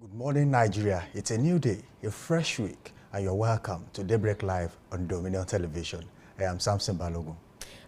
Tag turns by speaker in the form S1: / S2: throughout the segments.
S1: Good morning, Nigeria. It's a new day, a fresh week, and you're welcome to Daybreak Live on Dominion Television. I am Samson Balogun.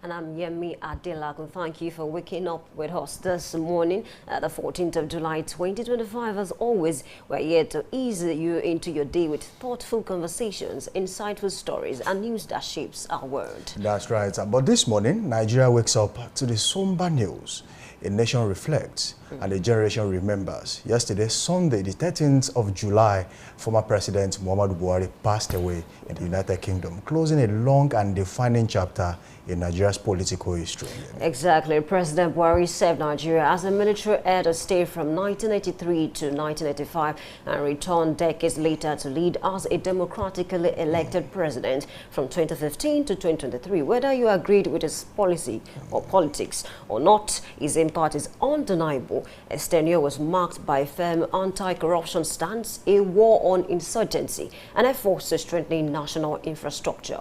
S2: And I'm Yemi Adelagun. Thank you for waking up with us this morning, the 14th of July, 2025. As always, we're here to ease you into your day with thoughtful conversations, insightful stories, and news that shapes our world.
S1: That's right. But this morning, Nigeria wakes up to the somber news. A nation reflects and a generation remembers. Yesterday, Sunday, the 13th of July, former President Muhammadu Buhari passed away in the United Kingdom, closing a long and defining chapter in Nigeria's political history.
S2: Exactly. President Buhari served Nigeria as a military head of state from 1983 to 1985 and returned decades later to lead as a democratically elected president from 2015 to 2023. Whether you agreed with his policy or politics or not, his impact is undeniable. His tenure was marked by a firm anti-corruption stance, a war on insurgency, and efforts to strengthen national infrastructure.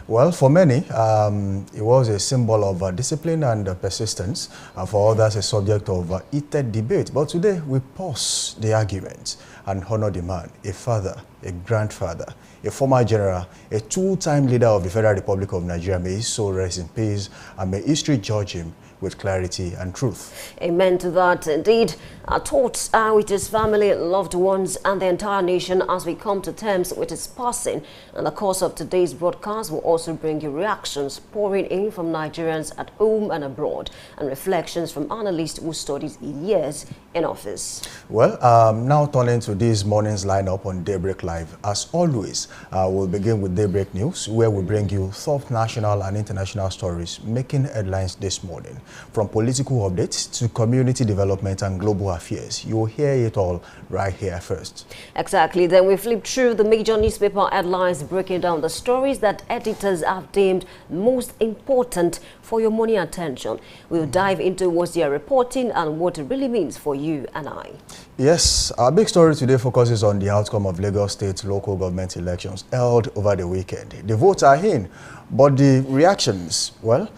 S1: Well, for many, it was a symbol of discipline and persistence. For others, a subject of heated debate. But today, we pause the arguments and honor the man, a father, a grandfather, a former general, a two-time leader of the Federal Republic of Nigeria. May his soul rest in peace, and may history judge him with clarity and truth.
S2: Amen to that. Indeed, our thoughts are with his family, loved ones, and the entire nation as we come to terms with his passing. And the course of today's broadcast will also bring you reactions pouring in from Nigerians at home and abroad, and reflections from analysts who studied years in office.
S1: Well, now turning to this morning's lineup on Daybreak Live. As always, we'll begin with Daybreak News, where we bring you top national and international stories making headlines this morning. From political updates to community development and global affairs, you'll hear it all right here first.
S2: Exactly. Then we flip through the major newspaper headlines, breaking down the stories that editors have deemed most important for your money attention. We'll dive into what they are reporting and what it really means for you and I.
S1: Yes, our big story today focuses on the outcome of Lagos State local government elections held over the weekend. The votes are in, but the reactions, well,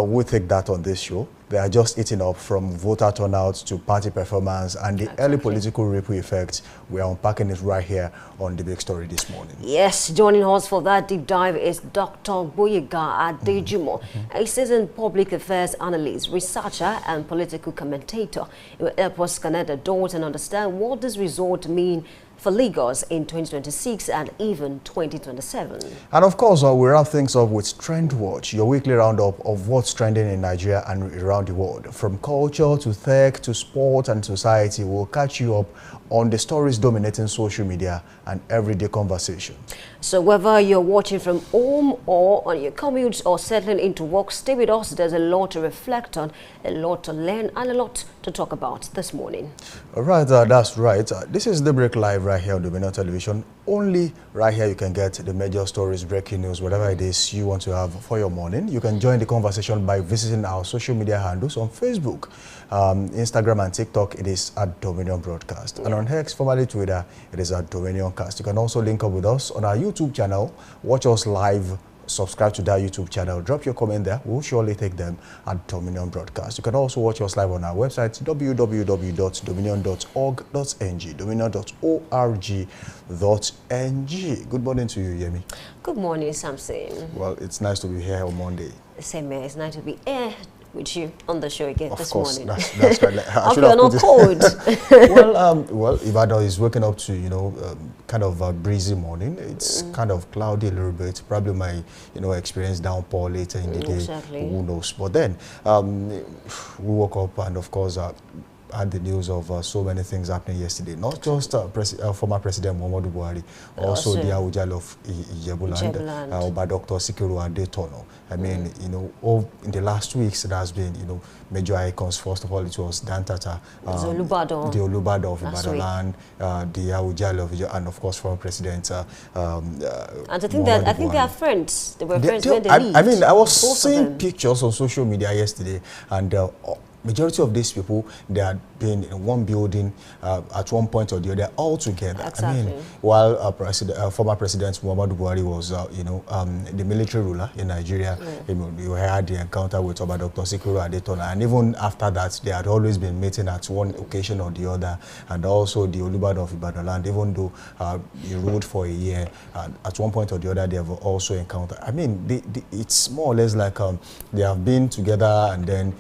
S1: we'll take that on this show. They are just eating up, from voter turnout to party performance and the early political ripple effects. We are unpacking it right here on the big story this morning.
S2: Yes, joining us for that deep dive is Dr. Boyega Adejumo, a seasoned public affairs analyst, researcher, and political commentator. He will help us connect the dots and understand what this result means for Lagos in 2026 and even 2027.
S1: And of course, we wrap things up with Trend Watch, your weekly roundup of what's trending in Nigeria and around the world. From culture to tech to sport and society, we'll catch you up on the stories dominating social media and everyday conversation.
S2: So whether you're watching from home or on your commute or settling into work, stay with us. There's a lot to reflect on, a lot to learn, and a lot to talk about this morning.
S1: All right, that's right. This is Daybreak Live right here on Dominion Television. Only right here you can get the major stories, breaking news, whatever it is you want to have for your morning. You can join the conversation by visiting our social media handles on Facebook, Instagram and TikTok. It is at Dominion Broadcast. And on X, formerly Twitter, it is at Dominion Cast. You can also link up with us on our YouTube channel, watch us live, subscribe to that YouTube channel, drop your comment there. We'll surely take them at Dominion Broadcast. You can also watch us live on our website, www.dominion.org.ng, dominion.org.ng. Good morning to you, Yemi.
S2: Good morning, Samson.
S1: Well, it's nice to be here on Monday.
S2: Same here. It's nice to be here with you on the show again this morning.
S1: That's right.
S2: I hope you're not cold.
S1: Well, Ibadan is waking up to, kind of a breezy morning. It's kind of cloudy a little bit. Probably my, experience downpour later in the day.
S2: Exactly.
S1: Who knows? But then we woke up and, of course, had the news of so many things happening yesterday. Not just former President Muhammadu Buhari, also the Awujale of Ijebuland, by Dr. Sikiru Adetono. I mean, in the last weeks, there has been, major icons. First of all, it was Dantata, the Olubado of Ibadan, the Awujale of Ijebuland, and of course, former President. And
S2: I think they are friends. They were friends when they lived.
S1: I mean, I was seeing pictures on social media yesterday, and majority of these people, they had been in one building at one point or the other, all together.
S2: Exactly.
S1: I mean, while former President Muhammadu Buhari was, the military ruler in Nigeria, you had the encounter with Dr. Sikiru Adetona, and even after that, they had always been meeting at one occasion or the other, and also the Olubadan of Ibadan land, even though he ruled for a year, at one point or the other, they have also encountered. I mean, it's more or less like they have been together, and then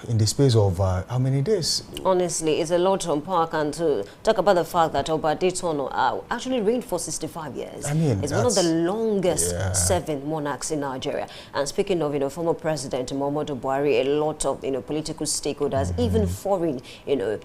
S1: in the space of how many days?
S2: Honestly, it's a lot to unpack, and to talk about the fact that Oba Adetono actually reigned for 65 years.
S1: I mean,
S2: it's one of the longest serving monarchs in Nigeria. And speaking of, former President Muhammadu Buhari, a lot of, political stakeholders, even foreign,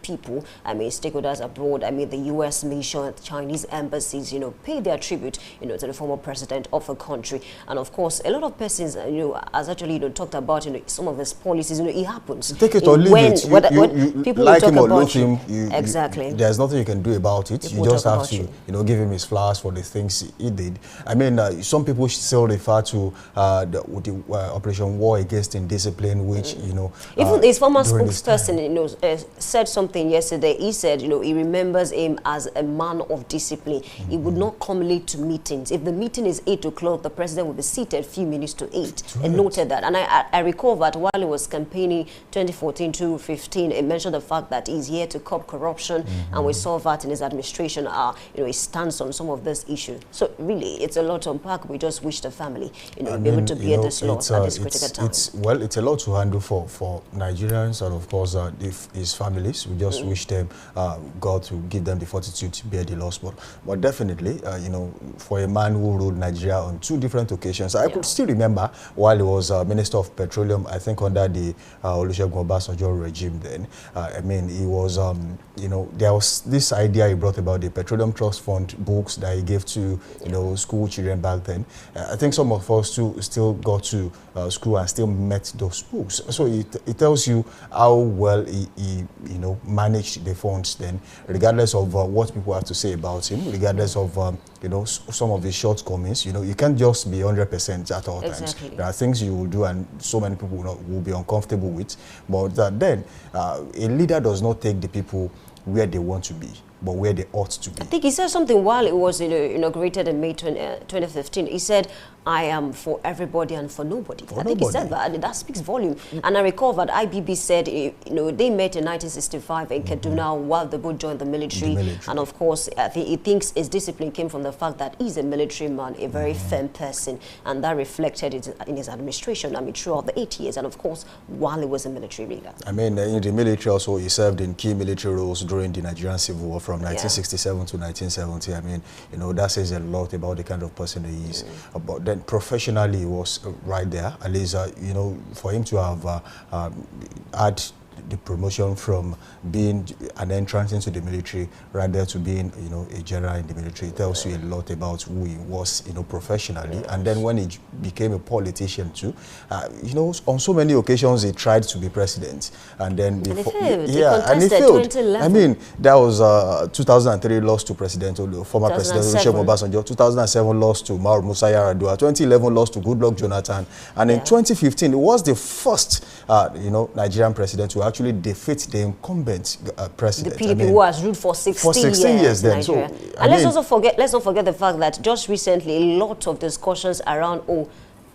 S2: people, I mean, stakeholders abroad, I mean, the U.S. mission, Chinese embassies, pay their tribute, to the former president of a country. And of course, a lot of persons, has actually, talked about, some of his policies, it happens.
S1: Take it or leave it. You
S2: people
S1: like him or
S2: about
S1: love him.
S2: Exactly.
S1: There's nothing you can do about it.
S2: People
S1: you just have to, give him his flowers for the things he did. I mean, some people still refer to the Operation War Against Indiscipline, which,
S2: even his former spokesperson, said something yesterday. He said, he remembers him as a man of discipline. He would not come late to meetings. If the meeting is 8 o'clock, the president will be seated a few minutes to 8. And noted that. And I recall that while he was campaigning 2014 to 15, it mentioned the fact that he's here to curb corruption, and we saw that in his administration, his stance on some of this issue. So really, it's a lot to unpack. We just wish the family, be able to bear this loss at this critical time.
S1: It's a lot to handle for Nigerians, and of course, his families. We just wish them, God to give them the fortitude to bear the loss. But definitely, for a man who ruled Nigeria on 2 different occasions, I could still remember while he was Minister of Petroleum, I think under the Olusegun Obasanjo regime then. I mean, he was, there was this idea he brought about the Petroleum Trust Fund books that he gave to, school children back then. I think some of us too still got to school and still met those books. So it tells you how well he managed the funds then, regardless of what people have to say about him, regardless of, some of his shortcomings. You can't just be 100% at all times. There are things you will do and so many people will be uncomfortable with. But then, a leader does not take the people where they want to be, but where they ought to be. I
S2: think he said something while it was inaugurated in May 2015. He said, I am for everybody and for nobody. I think he said that, and that speaks volume. And I recall that IBB said, they met in 1965 in Kaduna while they both joined the military. And of course, I think he thinks his discipline came from the fact that he's a military man, a very firm person, and that reflected in his administration, throughout the 8 years, and of course, while he was a military leader. I
S1: mean, in the military also, he served in key military roles during the Nigerian Civil War from 1967 to 1970. I mean, that says a lot about the kind of person he is. But then professionally, he was right there. At least, for him to have had the promotion from being an entrance into the military rather to being, a general in the military, it tells you a lot about who he was, professionally. And then when he became a politician too, on so many occasions he tried to be president, and then before,
S2: and he failed.
S1: I mean, that was 2003 lost to former President Olusegun Obasanjo, 2007 lost to Umaru Musa Yar'Adua, 2011 lost to Goodluck Jonathan, and in 2015 it was the first, Nigerian president to actually defeat the incumbent president.
S2: The PDP, who has ruled for 16 years then. And let's not forget the fact that just recently a lot of discussions around,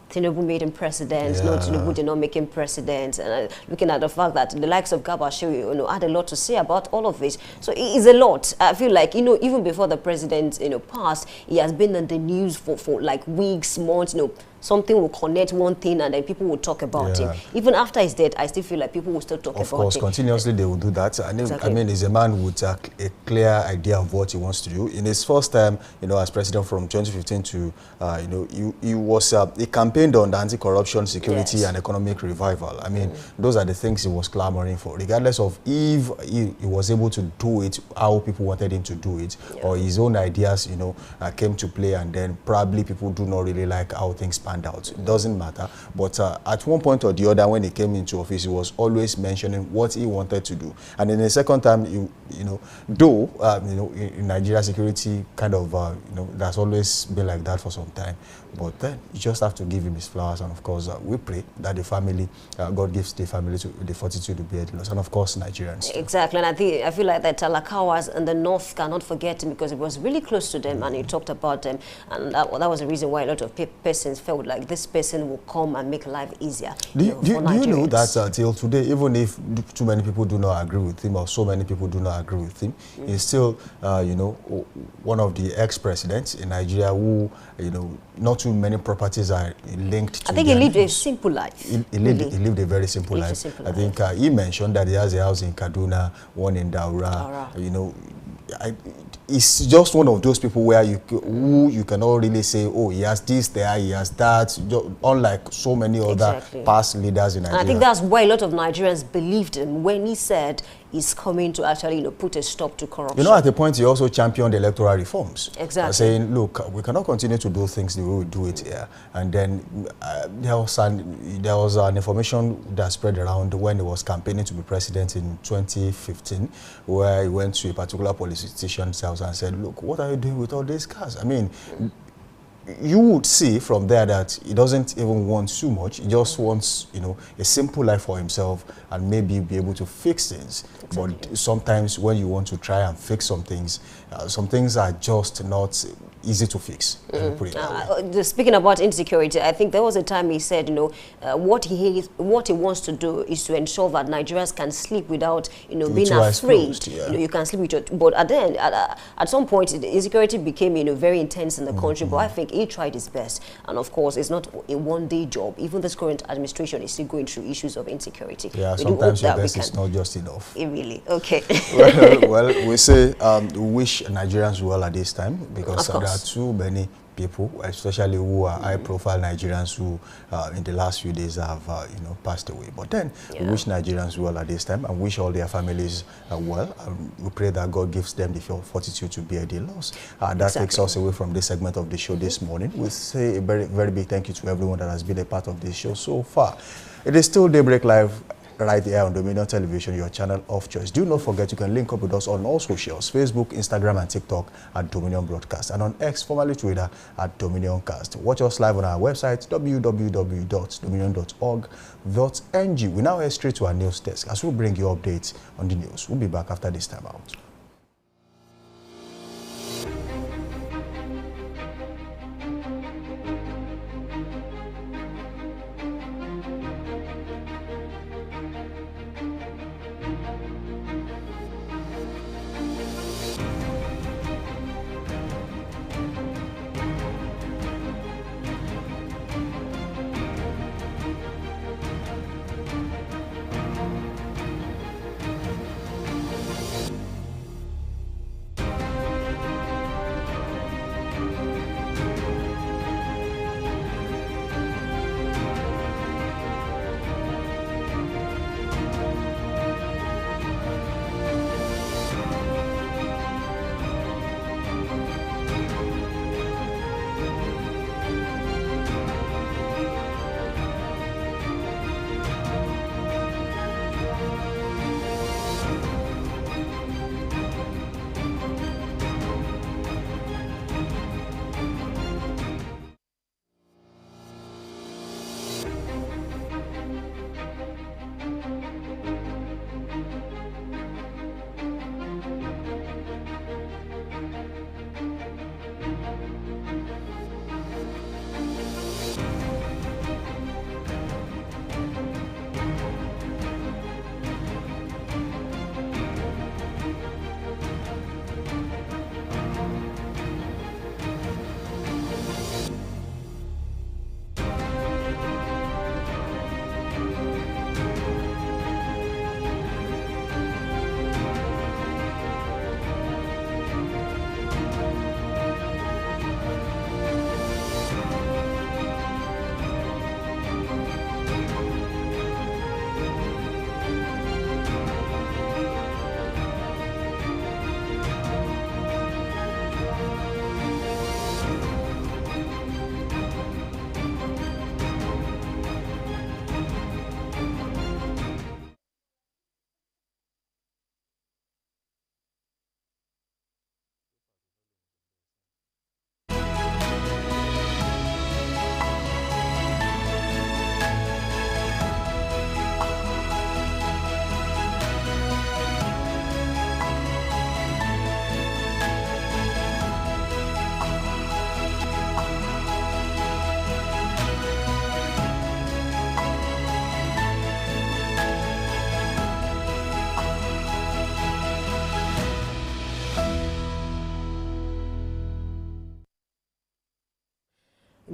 S2: Tinubu made him president, no, Tinubu did not make him president. And looking at the fact that the likes of Garba Shehu, had a lot to say about all of this. So it is a lot. I feel like, even before the president, passed, he has been in the news for like weeks, months, something will connect one thing and then people will talk about him. Even after he's dead, I still feel like people will still talk about him.
S1: Of course, continuously they will do that. I mean, he's a man with a clear idea of what he wants to do. In his first time, as president from 2015 to, he campaigned on the anti-corruption, security, and economic revival. I mean, those are the things he was clamoring for, regardless of if he was able to do it, how people wanted him to do it, or his own ideas, came to play, and then probably people do not really like how things panned out. It doesn't matter. But at one point or the other, when he came into office, he was always mentioning what he wanted to do. And then the second time, you know, though in Nigeria, security kind of that's always been like that for some time. But then you just have to give him his flowers, and of course we pray that the family, God gives the family the fortitude to bear the loss, and of course Nigerians.
S2: Exactly, and I feel like that Talakawas and the North cannot forget him because it was really close to them, and he talked about them, and that was the reason why a lot of persons felt like this person will come and make life easier.
S1: Do you know that till today, even if too many people do not agree with him, or so many people do not agree with him, he's still one of the ex-presidents in Nigeria who not too many properties are linked to.
S2: I think he lived a simple life.
S1: He lived a very simple life. I think he mentioned that he has a house in Kaduna, one in Daura. It's just one of those people where you cannot really say, oh, he has this there, he has that, unlike so many other past leaders in Nigeria.
S2: And I think that's why a lot of Nigerians believed him when he said he's coming to actually put a stop to corruption.
S1: At the point he also championed electoral reforms.
S2: Exactly.
S1: Saying, look, we cannot continue to do things the way we do it here. And then there was an information that spread around when he was campaigning to be president in 2015, where he went to a particular politician's house and said, look, what are you doing with all these cars? I mean, you would see from there that he doesn't even want too much. He just wants, a simple life for himself and maybe be able to fix things. Exactly. But sometimes when you want to try and fix some things are just not easy to fix. Put it that way.
S2: Speaking about insecurity, I think there was a time he said, what he wants to do is to ensure that Nigerians can sleep without, being afraid. You can sleep with your. But at some point, the insecurity became, very intense in the country. But I think he tried his best, and of course, it's not a one-day job. Even this current administration is still going through issues of insecurity.
S1: Yeah, sometimes your best is not just enough.
S2: Really, okay.
S1: well, we say we wish Nigerians well at this time, because there are too many people, especially who are high-profile Nigerians who in the last few days have passed away. But then we wish Nigerians well at this time and wish all their families well. We pray that God gives them the fortitude to bear the loss. That takes us away from this segment of the show this morning. We say a very, very big thank you to everyone that has been a part of this show so far. It is still Daybreak Live, right here on Dominion Television, your channel of choice. Do not forget you can link up with us on all socials, Facebook, Instagram, and TikTok at Dominion Broadcast, and on X, formerly Twitter, at Dominion Cast. Watch us live on our website, www.dominion.org.ng. We now head straight to our news desk as we bring you updates on the news. We'll be back after this time out.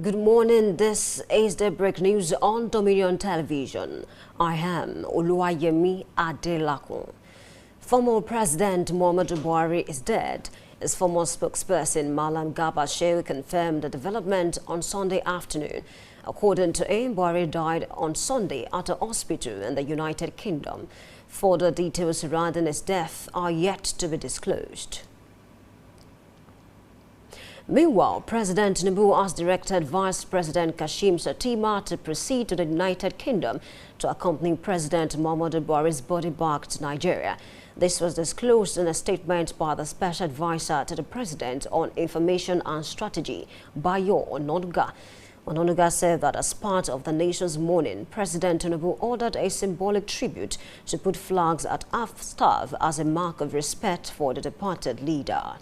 S2: Good morning. This is the break news on Dominion Television. I am Oluwayemi Adelakun. Former President Muhammadu Buhari is dead. His former spokesperson Malam Garba Shehu confirmed the development on Sunday afternoon. According to him, Buhari died on Sunday at a hospital in the United Kingdom. Further details surrounding his death are yet to be disclosed. Meanwhile, President Tinubu has directed Vice President Kashim Shettima to proceed to the United Kingdom to accompany President Muhammadu Buhari's body back to Nigeria. This was disclosed in a statement by the Special Advisor to the President on Information and Strategy, Bayo Ononuga. Ononuga said that as part of the nation's mourning, President Tinubu ordered a symbolic tribute to put flags at half-staff as a mark of respect for the departed leader.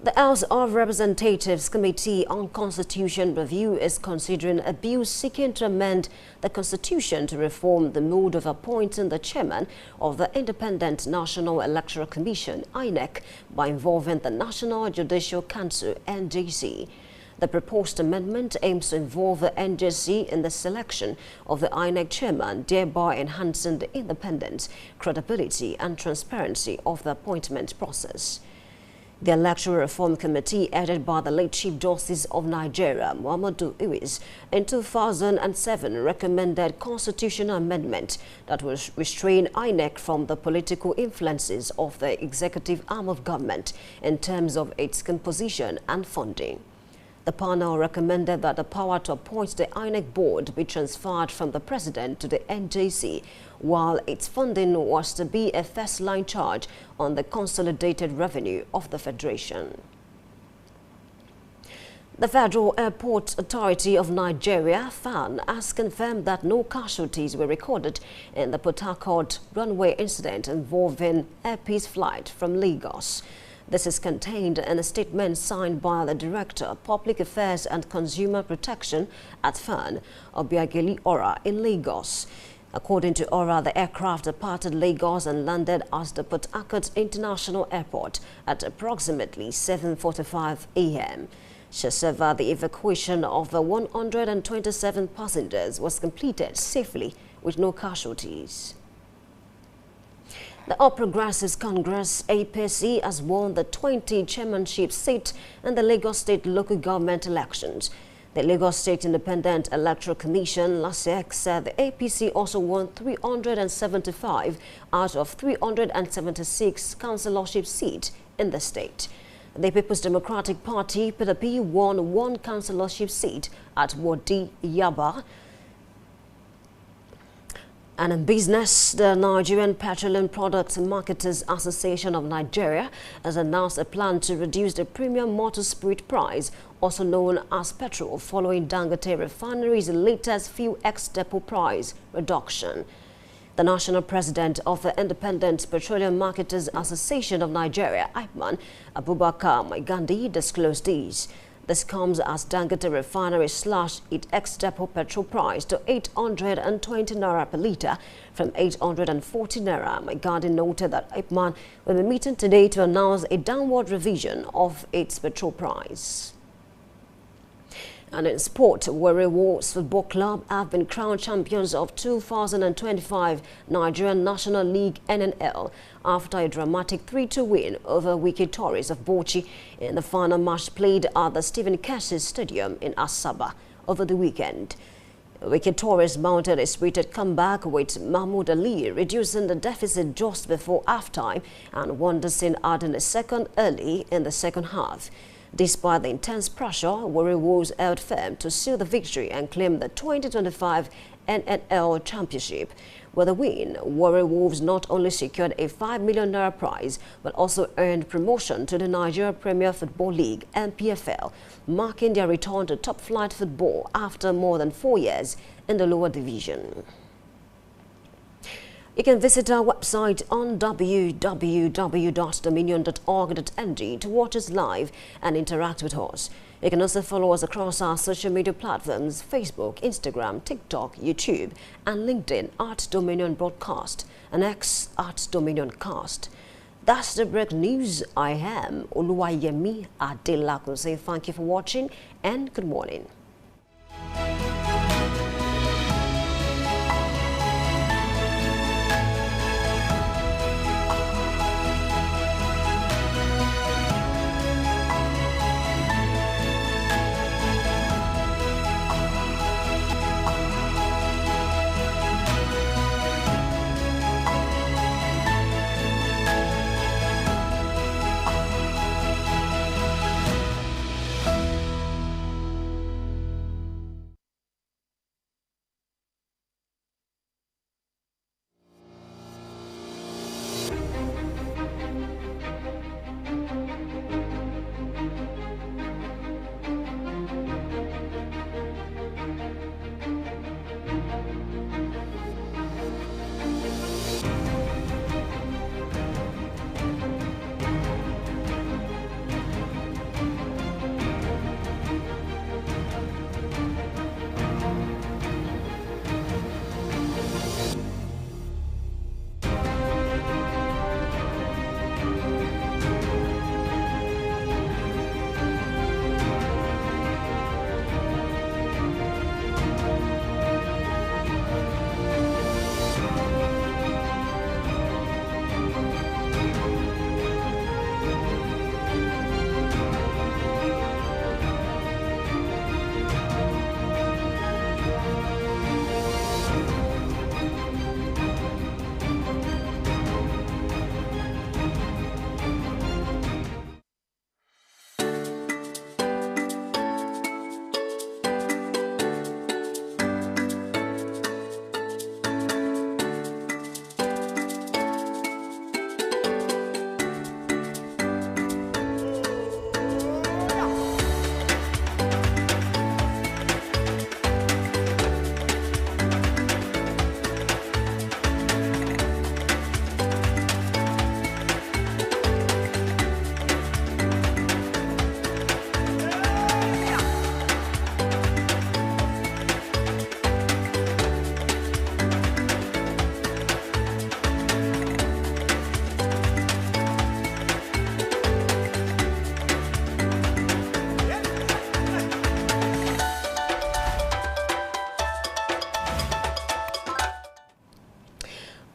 S2: The House of Representatives Committee on Constitution Review is considering a bill seeking to amend the Constitution to reform the mode of appointing the chairman of the Independent National Electoral Commission, INEC, by involving the National Judicial Council, NJC. The proposed amendment aims to involve the NJC in the selection of the INEC chairman, thereby enhancing the independence, credibility and transparency of the appointment process. The Electoral Reform Committee, headed by the late Chief Justice of Nigeria, Muhammadu Iwis, in 2007 recommended constitutional amendment that will restrain INEC from the political influences of the executive arm of government in terms of its composition and funding. The panel recommended that the power to appoint the INEC board be transferred from the President to the NJC, while its funding was to be a first-line charge on the consolidated revenue of the Federation. The Federal Airport Authority of Nigeria, FAN, has confirmed that no casualties were recorded in the Port Harcourt runway incident involving Air Peace flight from Lagos. This is contained in a statement signed by the Director, Public Affairs and Consumer Protection at FAN, Obiageli Ora, in Lagos. According to Ora, the aircraft departed Lagos and landed at the Port Harcourt International Airport at approximately 7:45 a.m. She said that the evacuation of the 127 passengers was completed safely with no casualties. The All Progressives Congress, APC, has won the 20 chairmanship seat in the Lagos State local government elections. The Lagos State Independent Electoral Commission, LASEC, said the APC also won 375 out of 376 councillorship seats in the state. The People's Democratic Party, PDP, won 1 councillorship seat at Wadi Yaba. And in business, the Nigerian Petroleum Products Marketers Association of Nigeria has announced a plan to reduce the premium motor spirit price, also known as petrol, following Dangote Refinery's latest fuel ex-depot price reduction. The national president of the Independent Petroleum Marketers Association of Nigeria, IPMAN, Abubakar Maigandi, disclosed these. This comes as Dangote Refinery slashed its ex-depot petrol price to 820 naira per litre from 840 naira. Maigandi noted that IPMAN will be meeting today to announce a downward revision of its petrol price. And in sport, Warri Wolves Football Club have been crowned champions of 2025 Nigerian National League NNL after a dramatic 3-2 win over Wiki Tories of Bauchi in the final match played at the Stephen Keshi Stadium in Asaba over the weekend. Wiki Tories mounted a spirited comeback with Mahmoud Ali reducing the deficit just before halftime and Wonderson adding a second early in the second half. Despite the intense pressure, Warri Wolves held firm to seal the victory and claim the 2025 NNL Championship. With a win, Warri Wolves not only secured a 5 million naira prize, but also earned promotion to the Nigeria Premier Football League, NPFL, marking their return to top-flight football after more than 4 years in the lower division. You can visit our website on www.dominion.org.ng to watch us live and interact with us. You can also follow us across our social media platforms, Facebook, Instagram, TikTok, YouTube, and LinkedIn @Dominion Broadcast and X @DominionCast. That's the break news. I am Oluwayemi Adelakun. Say thank you for watching and good morning.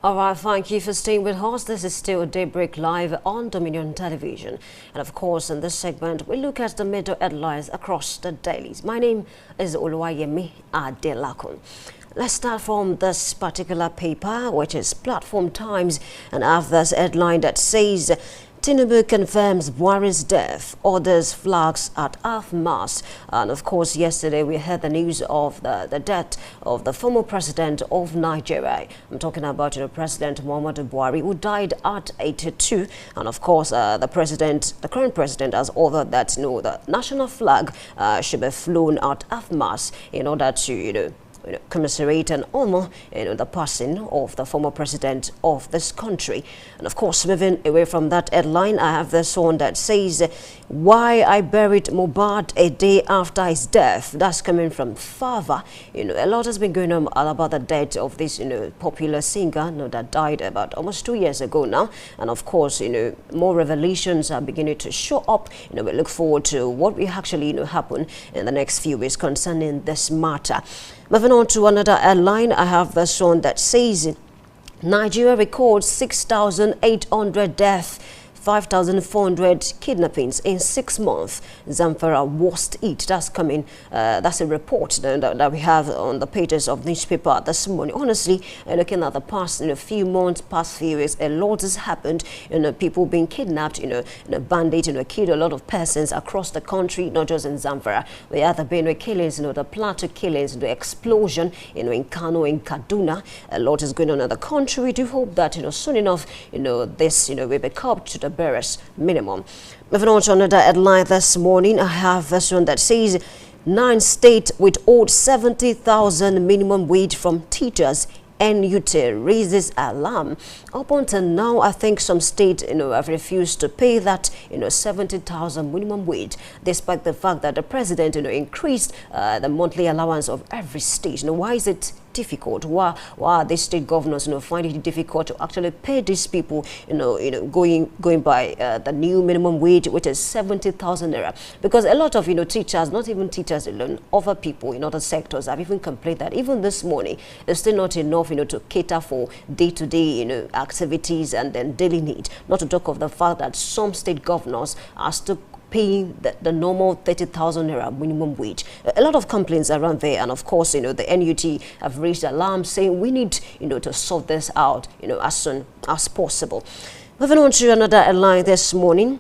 S2: All right, thank you for staying with us. This is still Daybreak Live on Dominion Television. And of course, in this segment, we look at the major headlines across the dailies. My name is Oluwayemi Adelakun. Let's start from this particular paper, which is Platform Times, and I have this headline that says, Tinubu confirms Buhari's death, orders flags at half-mast. And of course, yesterday we heard the news of the death of the former president of Nigeria. I'm talking about President Muhammadu Buhari, who died at 82. And of course, the current president has ordered that the national flag should be flown at half-mast in order to commiserate and honor the passing of the former president of this country. And of course, moving away from that headline, I have this one that says, why I buried Mohbad a day after his death. That's coming from Fava. A lot has been going on about the death of this popular singer that died about almost 2 years ago now. And of course, more revelations are beginning to show up. We look forward to what will actually happen in the next few weeks concerning this matter. Moving on to another headline, I have this one that says, Nigeria records 6,800 deaths, 5,400 kidnappings in 6 months. Zamfara worst hit. That's coming. That's a report that we have on the pages of newspaper this morning. Honestly, looking at the past few months, past few years, a lot has happened. People being kidnapped. Bandits. Killed a lot of persons across the country, not just in Zamfara. We have the Benue killings. The Plateau killings. The explosion. In Kano, in Kaduna. A lot is going on in the country. We do hope that soon enough, this will be curbed to the barest minimum. Moving on to another headline this morning, I have this one that says 9 states withhold 70,000 minimum wage from teachers. NUT raises alarm. Up until now, I think some states, have refused to pay that, 70,000 minimum wage, despite the fact that the president, increased the monthly allowance of every state. Why is it difficult? Why are the state governors, finding it difficult to actually pay these people, going by the new minimum wage, which is 70,000 naira? Because a lot of, teachers, not even teachers alone, other people in other sectors have even complained that even this morning, it's still not enough, to cater for day-to-day, activities and then daily need. Not to talk of the fact that some state governors are still paying the normal 30,000 naira minimum wage. A lot of complaints around there, and of course, the NUT have raised alarm saying we need, to sort this out, as soon as possible. Moving on to another headline this morning.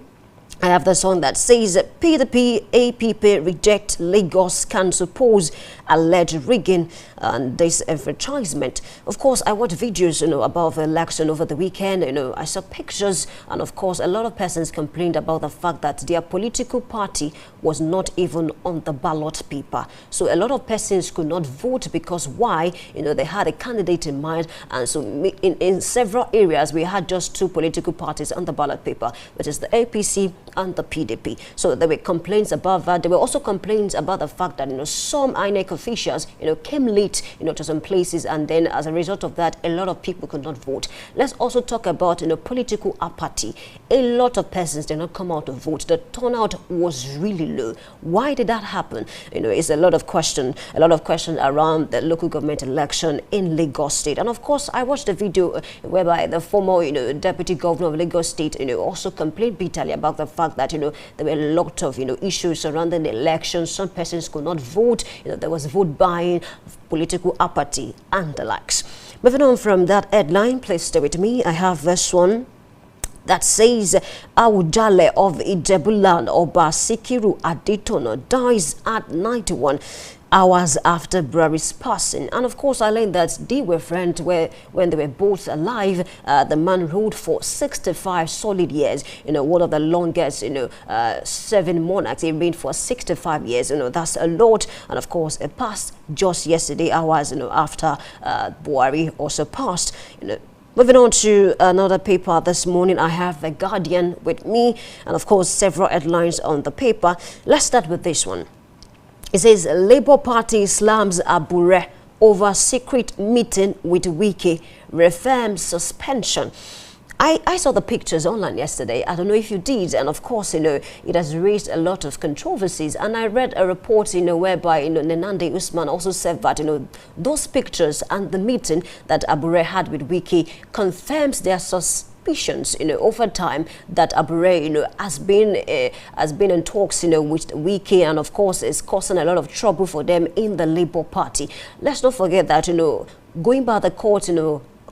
S2: I have the song that says PDP APP reject Lagos Council pose alleged rigging and disenfranchisement. Of course, I watched videos, about the election over the weekend. I saw pictures, and of course, a lot of persons complained about the fact that their political party was not even on the ballot paper. So a lot of persons could not vote because why? They had a candidate in mind, and so in several areas we had just two political parties on the ballot paper, which is the APC and the PDP. So there were complaints about that. There were also complaints about the fact that some INEC officials came late to some places, and then as a result of that, a lot of people could not vote. Let's also talk about political apathy. A lot of persons did not come out to vote. The turnout was really low. Why did that happen? It's a lot of questions around the local government election in Lagos State. And of course, I watched the video whereby the former deputy governor of Lagos State also complained bitterly about the fact that there were a lot of issues surrounding the election. Some persons could not vote. There was vote buying, political apathy, and the likes. Moving on from that headline, please stay with me. I have this one that says Awujale of Ijebuland, Oba Sikiru Adetono, dies at 91 hours after Buhari's passing. And of course, I learned that they were friends when they were both alive. The man ruled for 65 solid years, one of the longest, serving monarchs. He reigned for 65 years, that's a lot. And of course, it passed just yesterday, hours, after Buhari also passed, Moving on to another paper this morning, I have The Guardian with me, and of course, several headlines on the paper. Let's start with this one. It says, Labour Party slams Abure over secret meeting with Wike, reaffirms suspension. I saw the pictures online yesterday. I don't know if you did. And of course, it has raised a lot of controversies. And I read a report, whereby, Nenande Usman also said that, those pictures and the meeting that Abure had with Wike confirms their suspicions, over time that Abure, has been in talks, with Wike, and of course is causing a lot of trouble for them in the Labour Party. Let's not forget that, going by the court,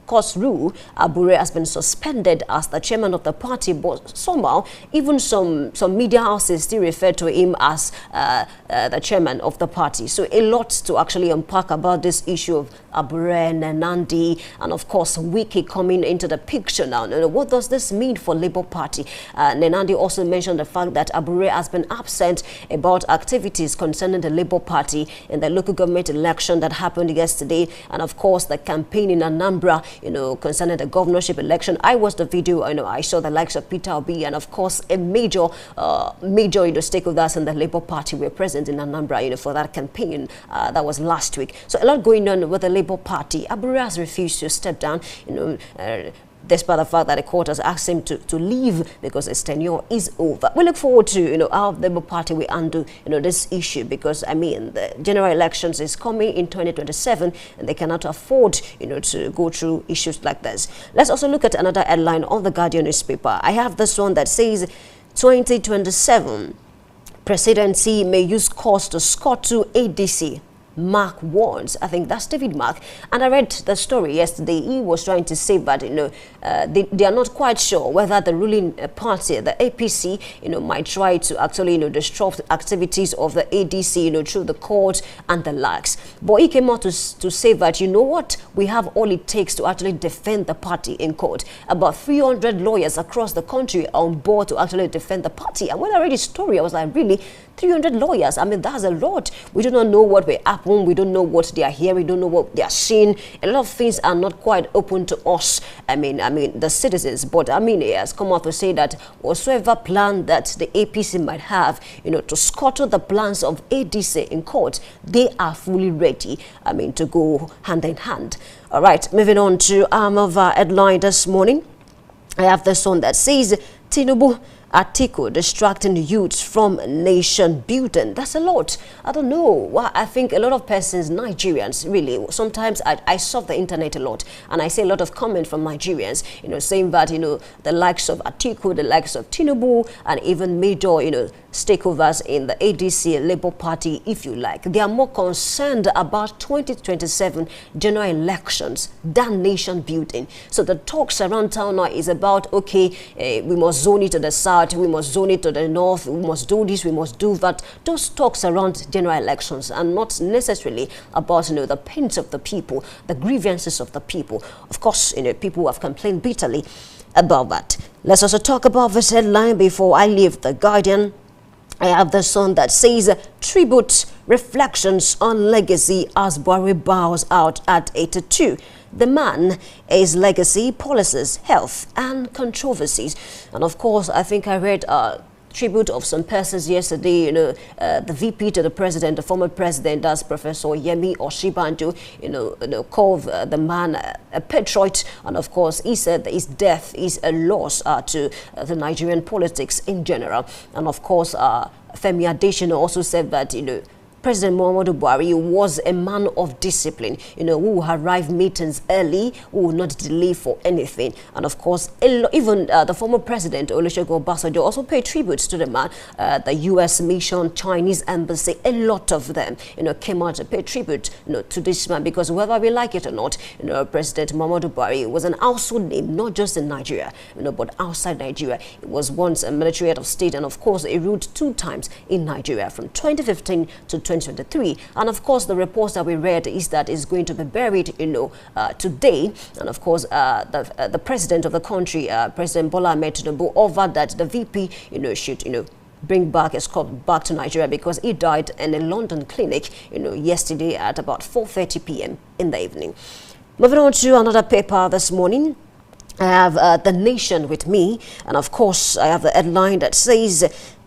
S2: court's rule, Abure has been suspended as the chairman of the party, but somehow even some media houses still refer to him as the chairman of the party. So a lot to actually unpack about this issue of Abure, Nenandi, and of course Wike coming into the picture now. What does this mean for Labour Party? Nenandi also mentioned the fact that Abure has been absent about activities concerning the Labour Party in the local government election that happened yesterday, and of course the campaign in Anambra, concerning the governorship election. I watched the video. I saw the likes of Peter Obi, and of course a major stakeholders in the Labour Party were present in Anambra, for that campaign that was last week. So a lot going on with the Labour Party. Abure has refused to step down, despite the fact that the court has asked him to leave because his tenure is over. We look forward to, how the Labour Party will undo, this issue, because, the general elections is coming in 2027, and they cannot afford, to go through issues like this. Let's also look at another headline on the Guardian newspaper. I have this one that says 2027 presidency may use cost to score to ADC. Mark warns. I think that's David Mark. And I read the story yesterday. He was trying to say that, they are not quite sure whether the ruling party, the APC, might try to actually, disrupt activities of the ADC, through the court and the likes. But he came out to say that, what, we have all it takes to actually defend the party in court. About 300 lawyers across the country are on board to actually defend the party. And when I read his story, I was like, really? 300 lawyers. I mean, that's a lot. We do not know what will happen. We don't know what they are hearing. We don't know what they are seeing. A lot of things are not quite open to us. I mean, the citizens. But I mean, he has come out to say that whatsoever plan that the APC might have, to scuttle the plans of ADC in court, they are fully ready, to go hand in hand. All right, moving on to our headline this morning. I have this one that says, Tinubu Atiku distracting youths from nation building. That's a lot. I don't know. Well, I think a lot of persons, Nigerians, really, sometimes I surf the internet a lot, and I see a lot of comments from Nigerians, saying that, the likes of Atiku, the likes of Tinubu, and even major, stakeholders in the ADC Labour Party, if you like, they are more concerned about 2027 general elections than nation building. So the talks around town now is about, okay, we must zone it to the south, we must zone it to the north, we must do this, we must do that. Those talks around general elections are not necessarily about, the pains of the people, the grievances of the people. Of course, people have complained bitterly about that. Let's also talk about this headline before I leave the Guardian. I have the one that says, tribute reflections on legacy as Buhari bows out at 82. The man, his legacy, policies, health, and controversies. And of course, I think I read tribute of some persons yesterday, the VP to the president, the former president, that's Professor Yemi Oshibanjo, called the man a patriot. And of course, he said that his death is a loss to the Nigerian politics in general. And of course, Femi Adesina also said that, President Muhammadu Buhari was a man of discipline, who will arrive meetings early, who will not delay for anything. And of course, even the former president, Olusegun Obasanjo, also paid tribute to the man. The U.S. mission, Chinese embassy, a lot of them, came out to pay tribute, to this man, because whether we like it or not, President Muhammadu Buhari was an household name, not just in Nigeria, but outside Nigeria. He was once a military head of state, and of course, he ruled 2 times in Nigeria from 2015 to 2023. And of course, the reports that we read is that it's going to be buried, today. And of course, the president of the country, President Bola Ahmed Tinubu, offered that the VP, should, bring back his corpse back to Nigeria, because he died in a London clinic, yesterday at about 4:30 p.m. in the evening. Moving on to another paper this morning. I have The Nation with me, and of course, I have the headline that says,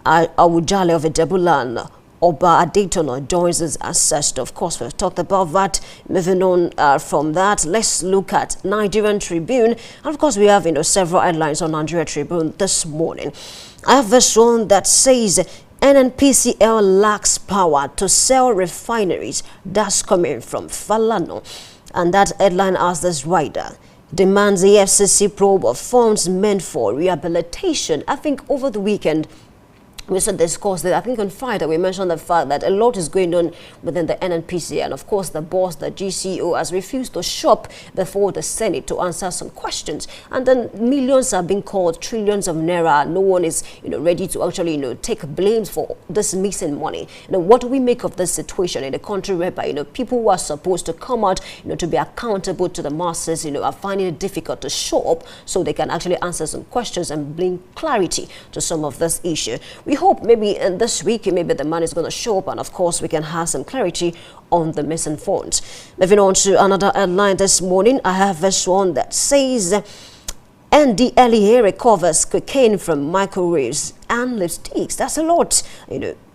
S2: Awujale of Ijebuland, Oba Adetono joins us as such. Of course, we've talked about that. Moving on from that, let's look at Nigerian Tribune. And of course, we have several headlines on Nigerian Tribune this morning. I have this one that says, NNPCL lacks power to sell refineries. That's coming from Falano. And that headline asks this writer, demands the FCC probe of funds meant for rehabilitation. I think over the weekend, we said discussed that. I think on Friday we mentioned the fact that a lot is going on within the NNPC, and of course the boss, the GCO, has refused to show up before the Senate to answer some questions, and then millions are being called, trillions of naira. No one is ready to actually take blames for this missing money. What do we make of this situation in a country whereby people who are supposed to come out to be accountable to the masses are finding it difficult to show up so they can actually answer some questions and bring clarity to some of this issue? We hope maybe this week, maybe the man is going to show up, and of course we can have some clarity on the missing funds. Moving on to another headline this morning, I have this one that says, NDLEA recovers cocaine from microwaves and lipsticks. That's a lot.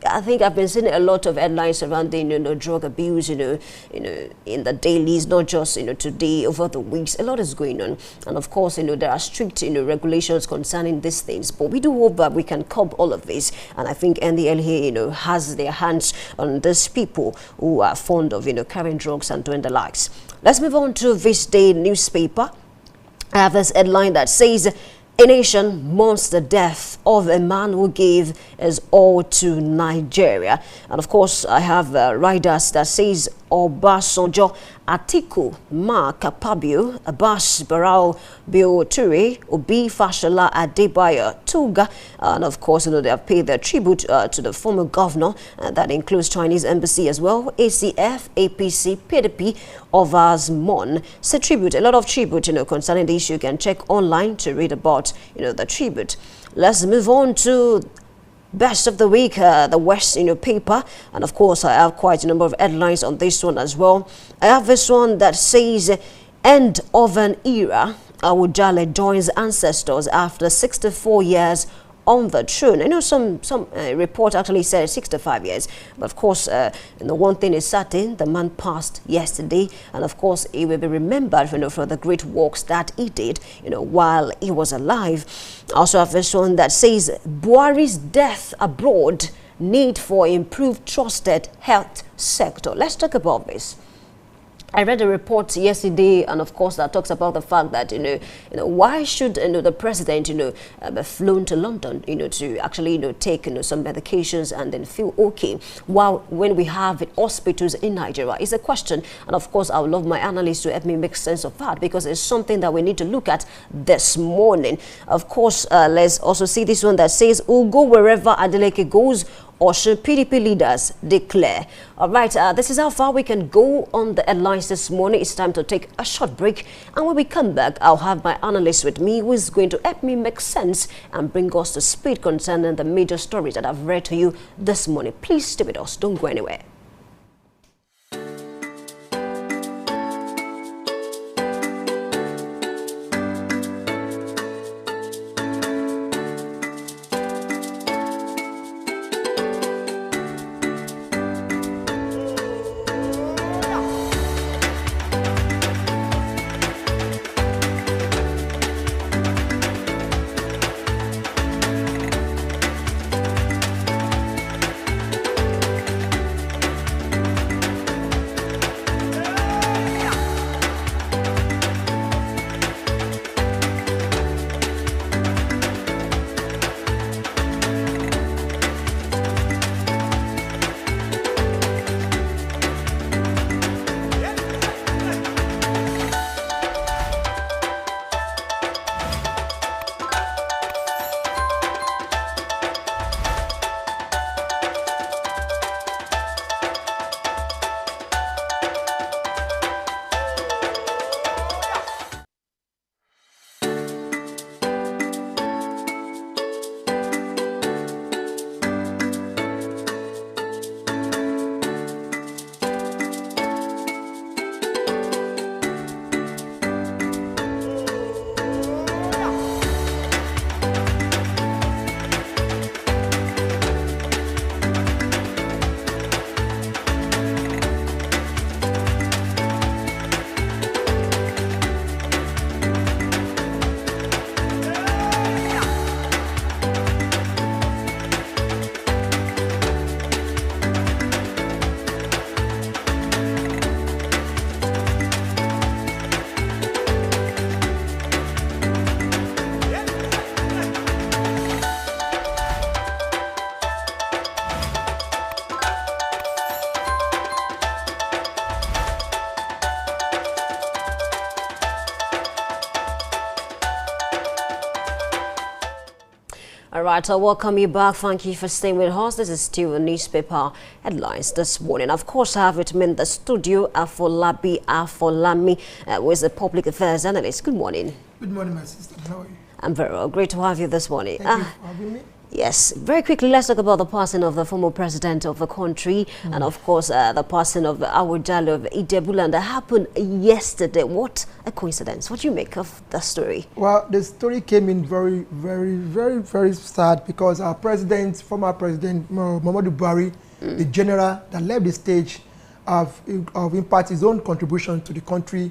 S2: I think I've been seeing a lot of headlines surrounding drug abuse, in the dailies, not just today, over the weeks. A lot is going on, and of course there are strict regulations concerning these things. But we do hope that we can curb all of this, and I think NDLEA has their hands on these people who are fond of carrying drugs and doing the likes. Let's move on to this day newspaper. I have this headline that says, a nation mourns the death of a man who gave his all to Nigeria. And of course, I have riders that says, Obasanjo, Atiku, Mark Akpabio, Abbas Barau, Bio Ture, Obi Fashola, Adebayo, Tuga, and of course, they have paid their tribute to the former governor. That includes Chinese embassy as well, ACF, APC, PDP, Ovas Mon. It's a tribute, a lot of tribute, concerning the issue. You can check online to read about, the tribute. Let's move on to Best of the week, the West paper, and of course I have quite a number of headlines on this one as well. I have this one that says end of an era. Awujale joins ancestors after 64 years on the throne. Some report actually said 65 years, but of course, one thing is certain: the man passed yesterday, and of course, he will be remembered, for the great works that he did, while he was alive. I also have this one that says Buhari's death abroad, need for improved trusted health sector. Let's talk about this. I read a report yesterday, and of course that talks about the fact that why should the president be flown to London to actually take some medications and then feel okay, while when we have hospitals in Nigeria is a question. And of course I would love my analysts to help me make sense of that, because it's something that we need to look at this morning. Of course, let's also see this one that says we'll go wherever Adeleke goes, or should PDP leaders declare? All right, this is how far we can go on the headlines this morning. It's time to take a short break, and when we come back, I'll have my analyst with me who is going to help me make sense and bring us to speed concerning the major stories that I've read to you this morning. Please stay with us. Don't go anywhere. All right, I welcome you back. Thank you for staying with us. This is still the newspaper headlines this morning. Of course, I have with me in the studio Afolabi Afolami, who is a public affairs analyst. Good morning.
S3: Good morning, my sister. How are you?
S2: I'm very well. Great to have you this morning.
S3: Thank you for having me.
S2: Yes, very quickly, let's talk about the passing of the former president of the country, and of course the passing of Awujale of Ijebuland that happened yesterday. What a coincidence. What do you make of that story?
S3: Well, the story came in very, very, very, very sad, because our president, former president Muhammadu Buhari, the general that left the stage, of impart his own contribution to the country.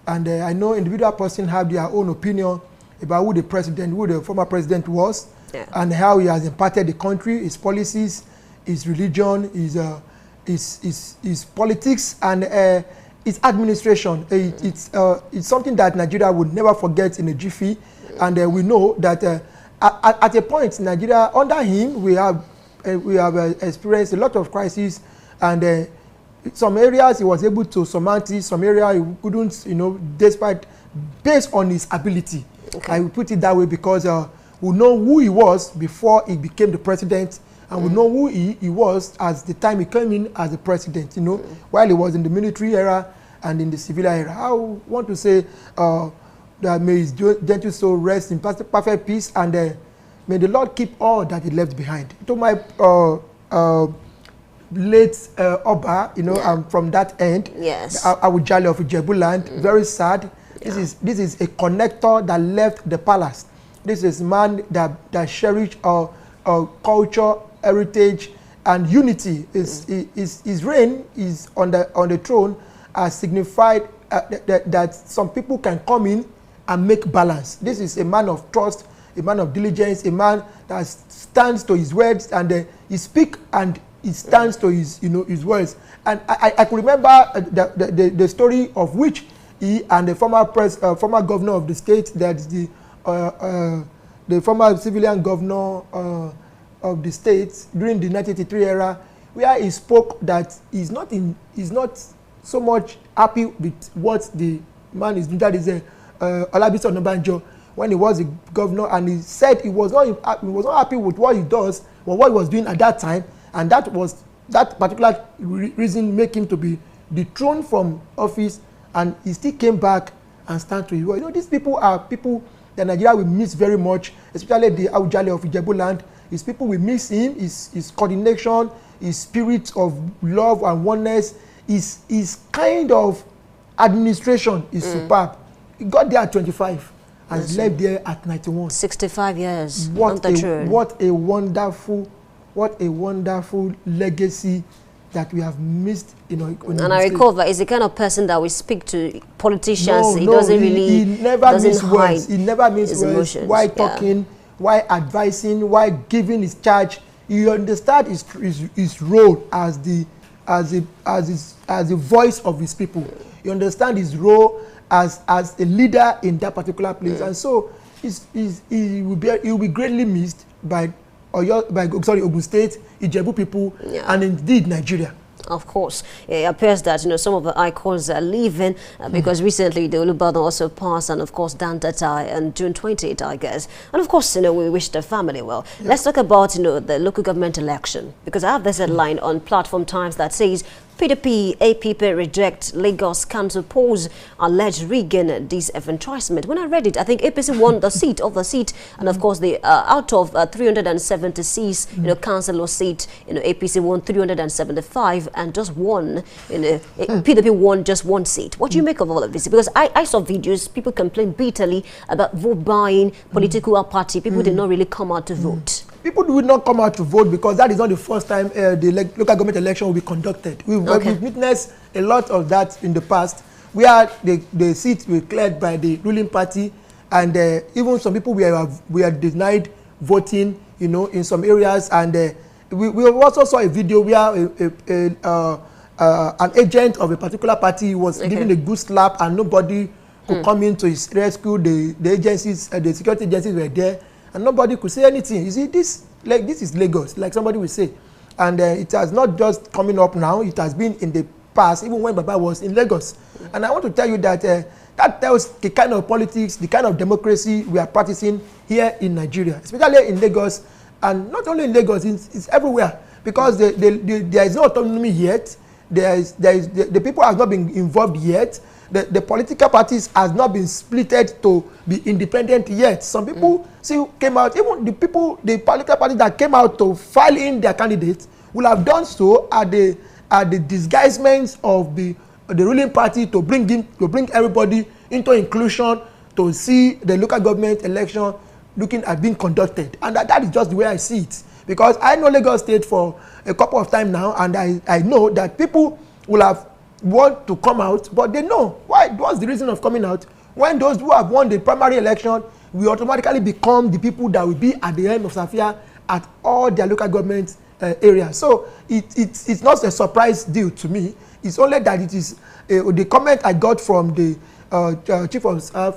S3: And I know individual person have their own opinion about who the former president was. Yeah. And how he has impacted the country, his policies, his religion, his politics, and his administration. It's something that Nigeria would never forget in a jiffy. And we know that at a point, Nigeria, under him, we have experienced a lot of crises, and some areas he was able to surmount it, some areas he couldn't, despite, based on his ability. Okay. I will put it that way, because we know who he was before he became the president, and we know who he was as the time he came in as the president, while he was in the military era and in the civil era. I want to say that may his gentle soul rest in perfect peace, and may the Lord keep all that he left behind. To my late Oba, you know, from that end,
S2: yes,
S3: Awujale of Ijebuland, very sad. Yeah. This is a connector that left the palace. This is a man that cherished culture, heritage, and unity. His reign is on the throne has signified that some people can come in and make balance. This is a man of trust, a man of diligence, a man that stands to his words, and he speaks and he stands to his, you know, his words. And I could remember the story of which he and the former governor of the state, that's the former civilian governor of the state during the 1983 era, where he spoke that he's not so much happy with what the man is doing. That is Olabisi Onabanjo, when he was the governor, and he said he was not happy with what he does or what he was doing at that time, and that particular reason make him to be dethroned from office, and he still came back and stand to his word. You know, these people are people that Nigeria will miss very much, especially the Awujale of Ijebuland. His people will miss him, his coordination, his spirit of love and oneness, his kind of administration is superb. He got there at 25 and left there at 91.
S2: 65 years.
S3: What a wonderful legacy that we have missed, you know.
S2: And I recall that he's the kind of person that we speak to politicians. He
S3: never misses words. He never misses words. Why talking? Why advising? Why giving his charge? You understand his role as the voice of his people. You understand his role as a leader in that particular place, and so he will be greatly missed by Ogun State, Ijebu people, and indeed Nigeria.
S2: Of course, it appears that, you know, some of the icons are leaving because recently the Olubadan also passed, and of course Dan Tatai on June 28th, I guess. And of course, you know, we wish the family well. Let's talk about, you know, the local government election, because I have this headline on Platform Times that says PDP, APP reject Lagos Council polls alleged rigging disenfranchisement. When I read it, I think APC won the seat, and of course, the out of 376, you know, councillor seat, you know, APC won 375 and just one, you know, PDP won just one seat. What do you make of all of this? Because I saw videos, people complain bitterly about vote buying, political party. People did not really come out to vote.
S3: People will not come out to vote because that is not the first time the local government election will be conducted. We've witnessed a lot of that in the past, where the seats were cleared by the ruling party, and even some people were denied voting, you know, in some areas. And we also saw a video where an agent of a particular party was given a good slap, and nobody could come in to his rescue. The agencies, the security agencies were there, and nobody could say anything. You see, this is Lagos, like somebody will say. And it has not just coming up now, it has been in the past, even when Baba was in Lagos. And I want to tell you that that tells the kind of politics, the kind of democracy we are practicing here in Nigeria, especially in Lagos. And not only in Lagos, it's everywhere, because there is no autonomy yet. The people have not been involved yet. The political parties has not been splitted to be independent yet. Some people still came out, even the political parties that came out to file in their candidates will have done so at the disguisements of the ruling party to bring everybody into inclusion, to see the local government election looking at being conducted. And that is just the way I see it. Because I know Lagos State for a couple of times now, and I know that people will have want to come out, but they know what's the reason of coming out. When those who have won the primary election will automatically become the people that will be at the end of Safia at all their local government areas. So it's not a surprise deal to me. It's only that it is the comment I got from the chief of staff,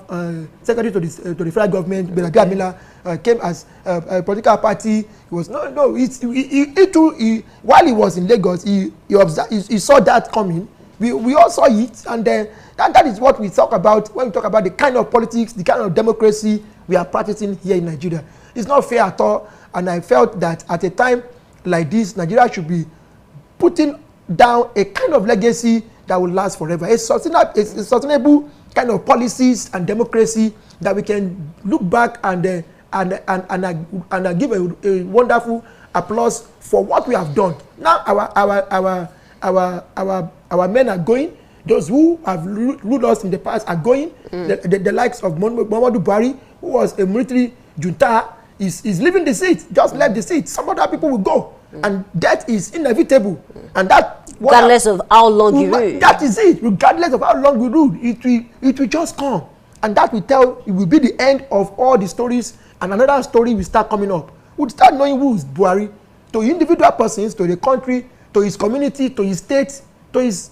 S3: secretary to the federal government, Benadi Amila, came as a political party. He was while he was in Lagos, he saw that coming. We all saw it, and that is what we talk about when we talk about the kind of politics, the kind of democracy we are practicing here in Nigeria. It's not fair at all, and I felt that at a time like this, Nigeria should be putting down a kind of legacy that will last forever. A sustainable kind of policies and democracy that we can look back and and I give a wonderful applause for what we have done. Now our men are going. Those who have ruled us in the past are going. The likes of Muhammadu Buhari, who was a military junta, is leaving the seat. Just left the seat. Some other people will go, and that is inevitable. And that,
S2: regardless of how long you rule,
S3: that is it. Regardless of how long we rule, it will just come, and that it will be the end of all the stories. And another story will start coming up. We'll start knowing who is Buhari, to individual persons, to the country, to his community, to his state, to his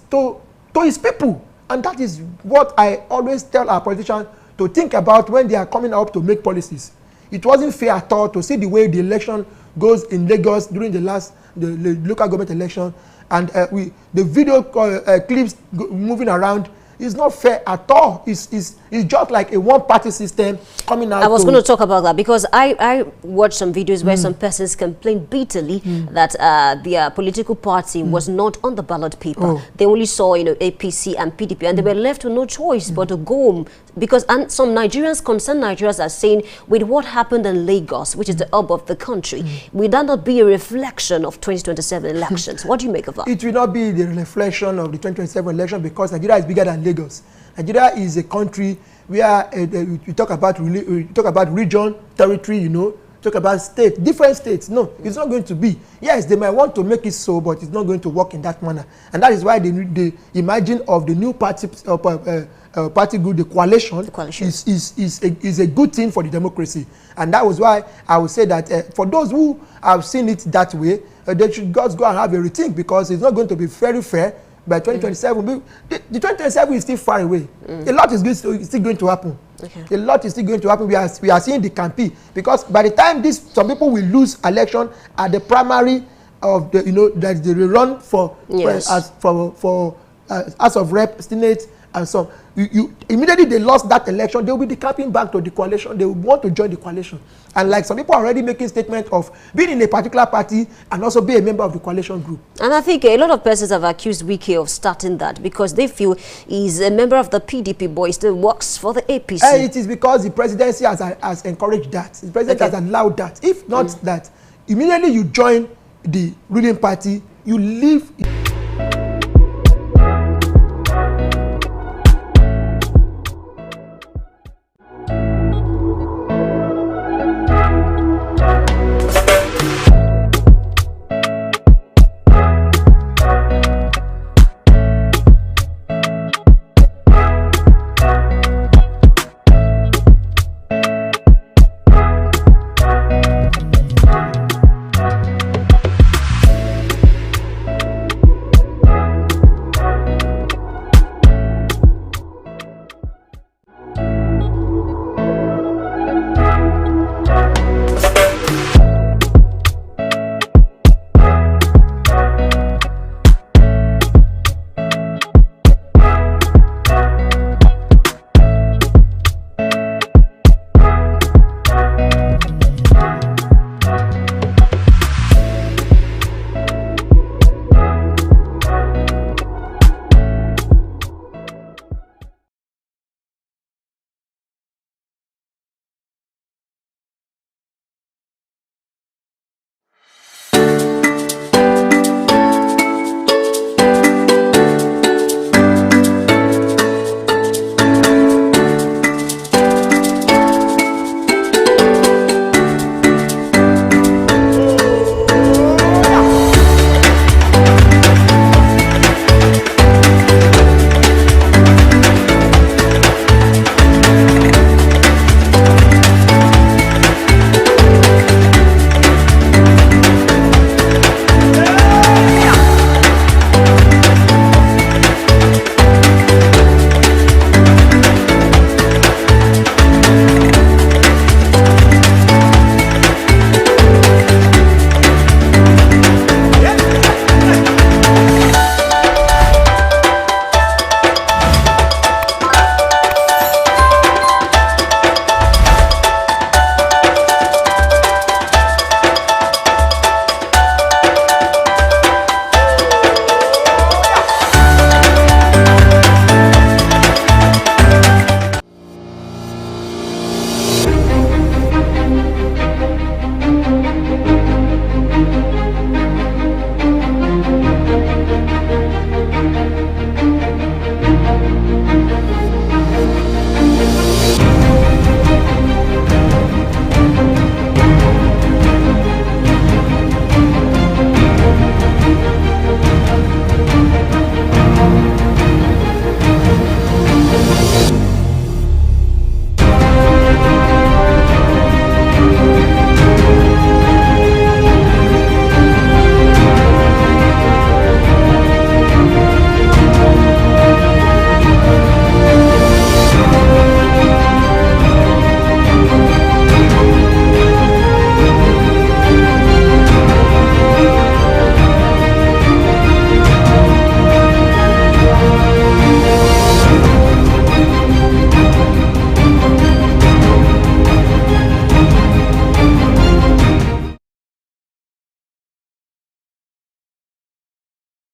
S3: people. And that is what I always tell our politicians to think about when they are coming up to make policies. It wasn't fair at all to see the way the election goes in Lagos during the local government election, and the video clips moving around. It's not fair at all. It's just like a one-party system coming out.
S2: I was going to talk about that because I watched some videos where some persons complained bitterly that their political party was not on the ballot paper. They only saw, APC and PDP, and they were left with no choice but to go home. Because some Nigerians, concerned Nigerians, are saying, with what happened in Lagos, which is the hub of the country, will that not be a reflection of 2027 elections? What do you make of that?
S3: It will not be the reflection of the 2027 election because Nigeria is bigger than Lagos. Nigeria is a country where we talk about region, territory, talk about state, different states. No, it's not going to be. Yes, they might want to make it so, but it's not going to work in that manner. And that is why they imagine of the new party group, the coalition. Is a good thing for the democracy. And that was why I would say that for those who have seen it that way, they should just go and have a rethink, because it's not going to be very fair. By 2027, the 2027 is still far away. A lot is still going to happen. A lot is still going to happen. We are seeing the campaign, because by the time some people will lose election at the primary of the that they will run for House of Rep, Senate, and so immediately they lost that election, they will be decamping back to the coalition. They will want to join the coalition. And like some people are already making statement of being in a particular party and also be a member of the coalition group. And
S2: I think a lot of persons have accused Wike of starting that because they feel he's a member of the PDP, but he still works for the APC.
S3: It is because the presidency has encouraged that. The president has allowed that. If not that, immediately you join the ruling party, you leave.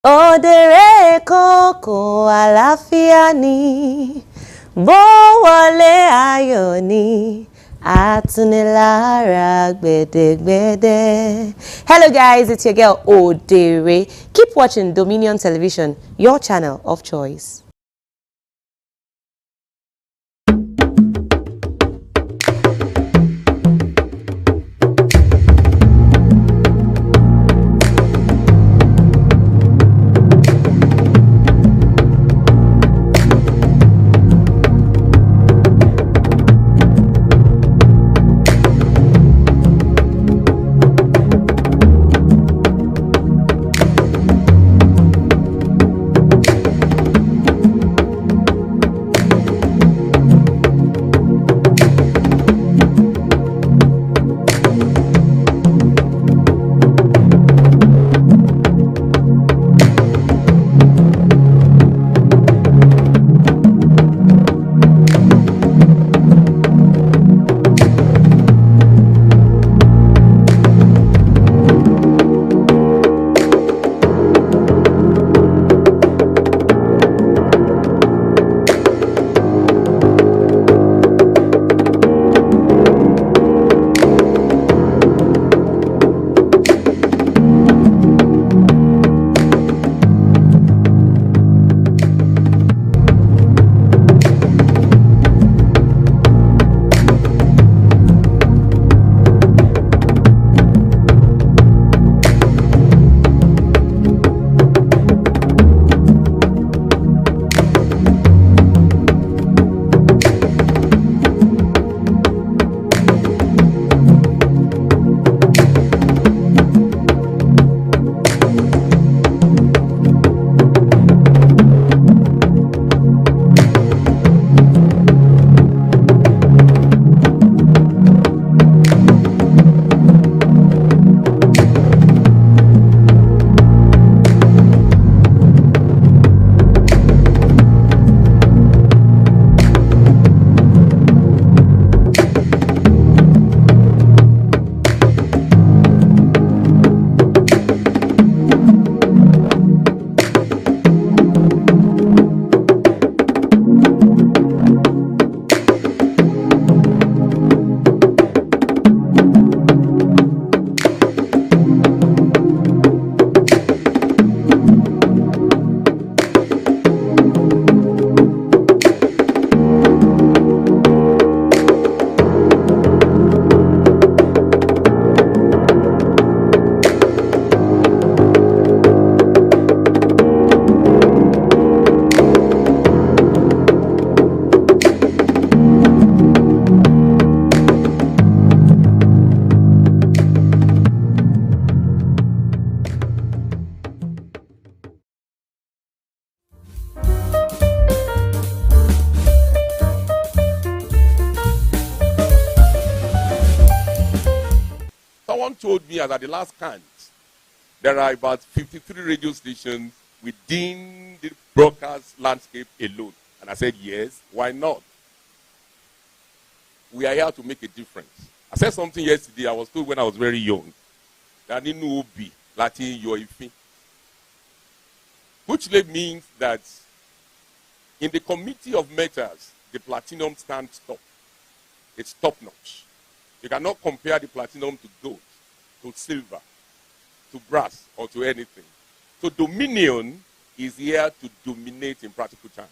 S4: Òdèrè kòkò àlàáfíà ni, bó wọlé ayọ̀ ni, àtúnilára gbẹ̀dẹ̀gbẹ̀dẹ̀. Hello guys, it's your girl Òdèrè. Keep watching Dominion Television, your channel of choice.
S5: Someone told me that at the last count, there are about 53 radio stations within the broadcast landscape alone. And I said, yes, why not? We are here to make a difference. I said something yesterday, I was told when I was very young, that Ninu Obi, Latin Yoifi. Which means that in the committee of matters, the platinum stands top. It's top notch. You cannot compare the platinum to gold, to silver, to brass, or to anything. So Dominion is here to dominate in practical terms.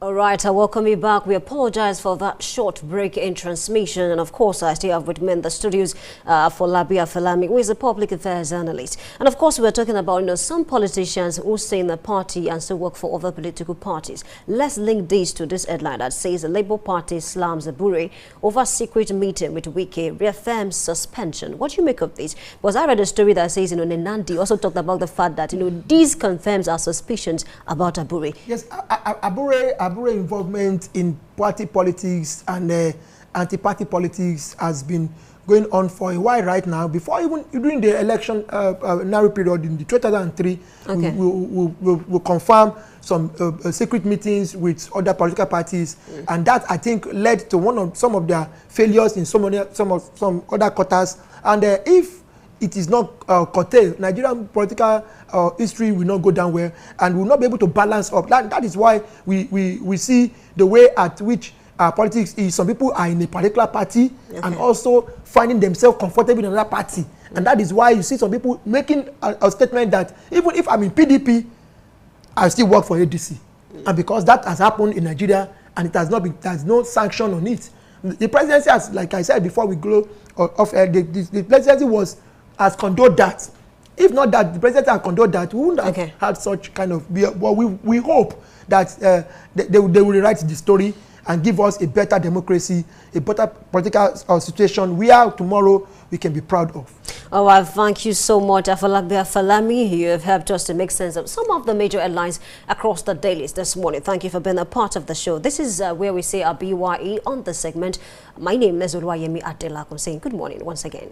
S2: All right, I welcome you back. We apologize for that short break in transmission. And of course, I still have with me in the studios Afolabi Afalami, who is a public affairs analyst. And of course, we're talking about, some politicians who stay in the party and still work for other political parties. Let's link this to this headline that says the Labour Party slams Abure over secret meeting with Wike, reaffirms suspension. What do you make of this? Because I read a story that says, Nenandi also talked about the fact that, this confirms our suspicions about Abure.
S3: Yes, Abure involvement in party politics and anti-party politics has been going on for a while right now. Before even during the election narrow period in the 2003, okay, we'll confirm some secret meetings with other political parties, and that I think led to some of their failures in some other quarters. And if it is not curtailed, Nigerian political history will not go down well and will not be able to balance up. That is why we see the way at which politics is. Some people are in a particular party, okay, and also finding themselves comfortable in another party. And that is why you see some people making a statement that even if I'm in PDP, I still work for ADC. And because that has happened in Nigeria and it has not been, there's no sanction on it. The presidency has, like I said before we go off air, the presidency has condoned that. If not that, the president had condoned that, we wouldn't have had such kind of. Well, we hope that they will rewrite the story and give us a better democracy, a better political situation where tomorrow we can be proud of.
S2: Oh, well, thank you so much, Afolabi Afalami. You have helped us to make sense of some of the major headlines across the dailies this morning. Thank you for being a part of the show. This is where we say our BYE on the segment. My name is Oluwayemi Adelakun, saying good morning once again.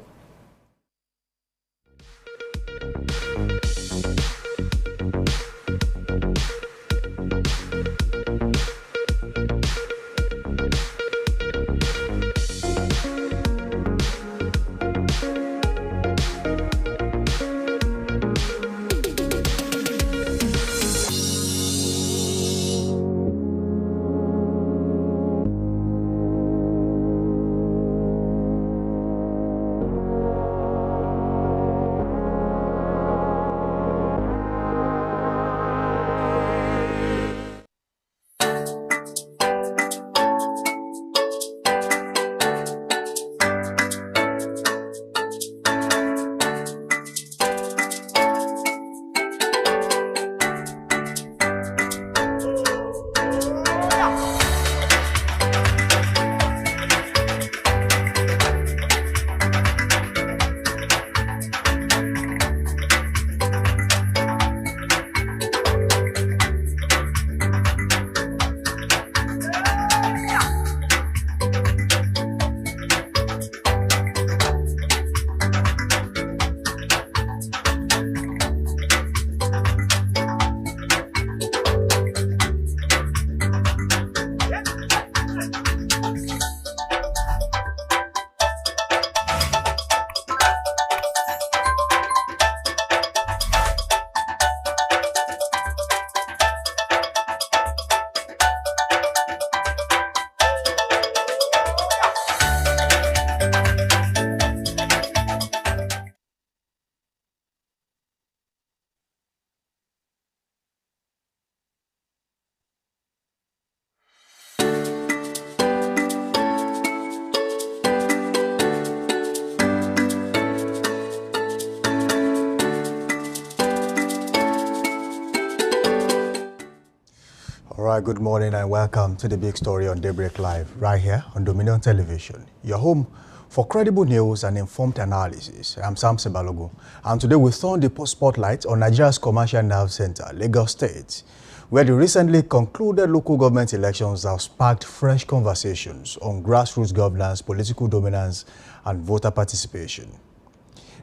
S1: All right, good morning and welcome to the big story on Daybreak Live, right here on Dominion Television. Your home for credible news and informed analysis. I'm Samson Balogun, and today we turn the spotlight on Nigeria's Commercial Nerve Center, Lagos State, where the recently concluded local government elections have sparked fresh conversations on grassroots governance, political dominance, and voter participation.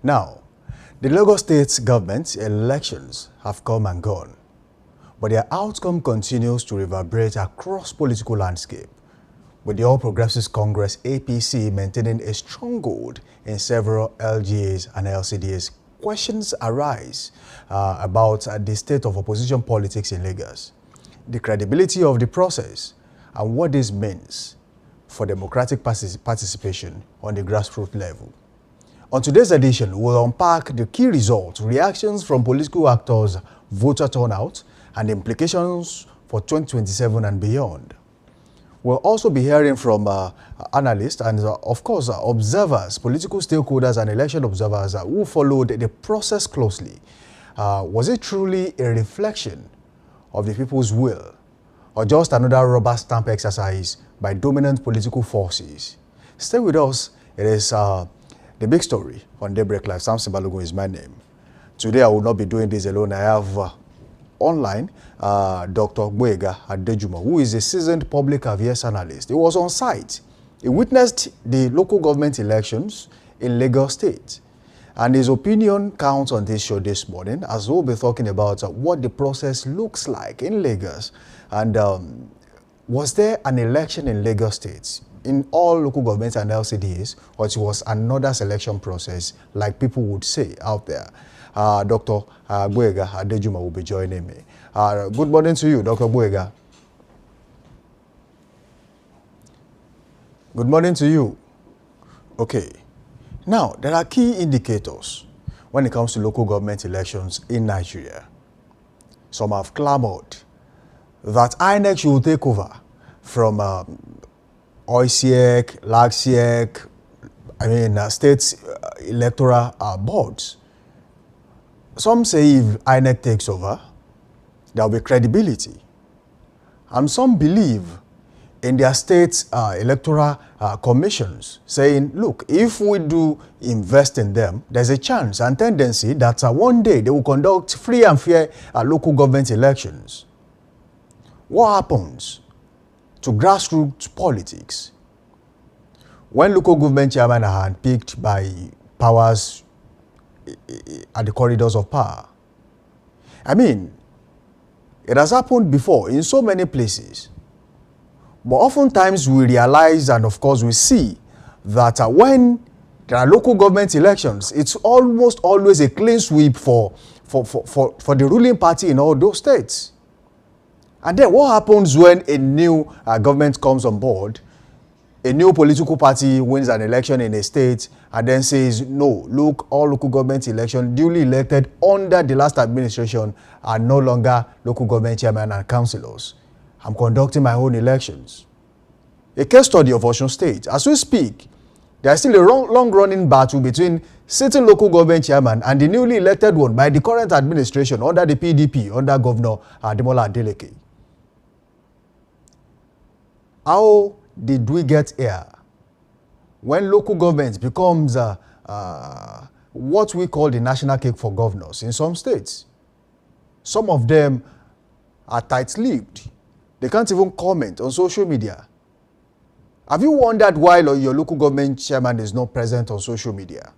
S1: Now, the Lagos State government elections have come and gone, but their outcome continues to reverberate across political landscape, with the All Progressives Congress APC maintaining a stronghold in several LGAs and LCDAs. Questions arise about the state of opposition politics in Lagos, the credibility of the process, and what this means for democratic participation on the grassroots level. On today's edition, we'll unpack the key results, reactions from political actors, voter turnout, and implications for 2027 and beyond. We'll also be hearing from analysts and, of course, observers, political stakeholders and election observers who followed the process closely. Was it truly a reflection of the people's will, or just another rubber stamp exercise by dominant political forces? Stay with us. It is the big story on Daybreak Live. Samson Balogun is my name. Today I will not be doing this alone. I have online Dr. Gboyega Adejumo, who is a seasoned public affairs analyst. He was on site. He witnessed the local government elections in Lagos State. And his opinion counts on this show this morning, as we'll be talking about what the process looks like in Lagos. And was there an election in Lagos State in all local governments and LCDs, or it was another selection process, like people would say out there? Dr. Gboyega Adejumo will be joining me. Good morning to you, Dr. Gboyega. Good morning to you. Okay. Now, there are key indicators when it comes to local government elections in Nigeria. Some have clamored that INEC should take over from OISEC, LAGSEC, state electoral boards. Some say if INEC takes over, there will be credibility. And some believe in their state electoral commissions, saying, look, if we do invest in them, there's a chance and tendency that one day they will conduct free and fair local government elections. What happens to grassroots politics when local government chairmen are handpicked by powers at the corridors of power? I mean, it has happened before in so many places. But oftentimes we realize, and of course we see, that when there are local government elections, it's almost always a clean sweep for the ruling party in all those states. And then what happens when a new government comes on board, a new political party wins an election in a state and then says, no, look, all local government elections duly elected under the last administration are no longer local government chairmen and councillors. I'm conducting my own elections. A case study of Osun State. As we speak, there is still a long-running battle between sitting local government chairman and the newly elected one by the current administration under the PDP, under Governor Ademola Adeleke. How did we get here? When local government becomes what we call the national cake for governors in some states. Some of them are tight-lipped. They can't even comment on social media. Have you wondered why your local government chairman is not present on social media?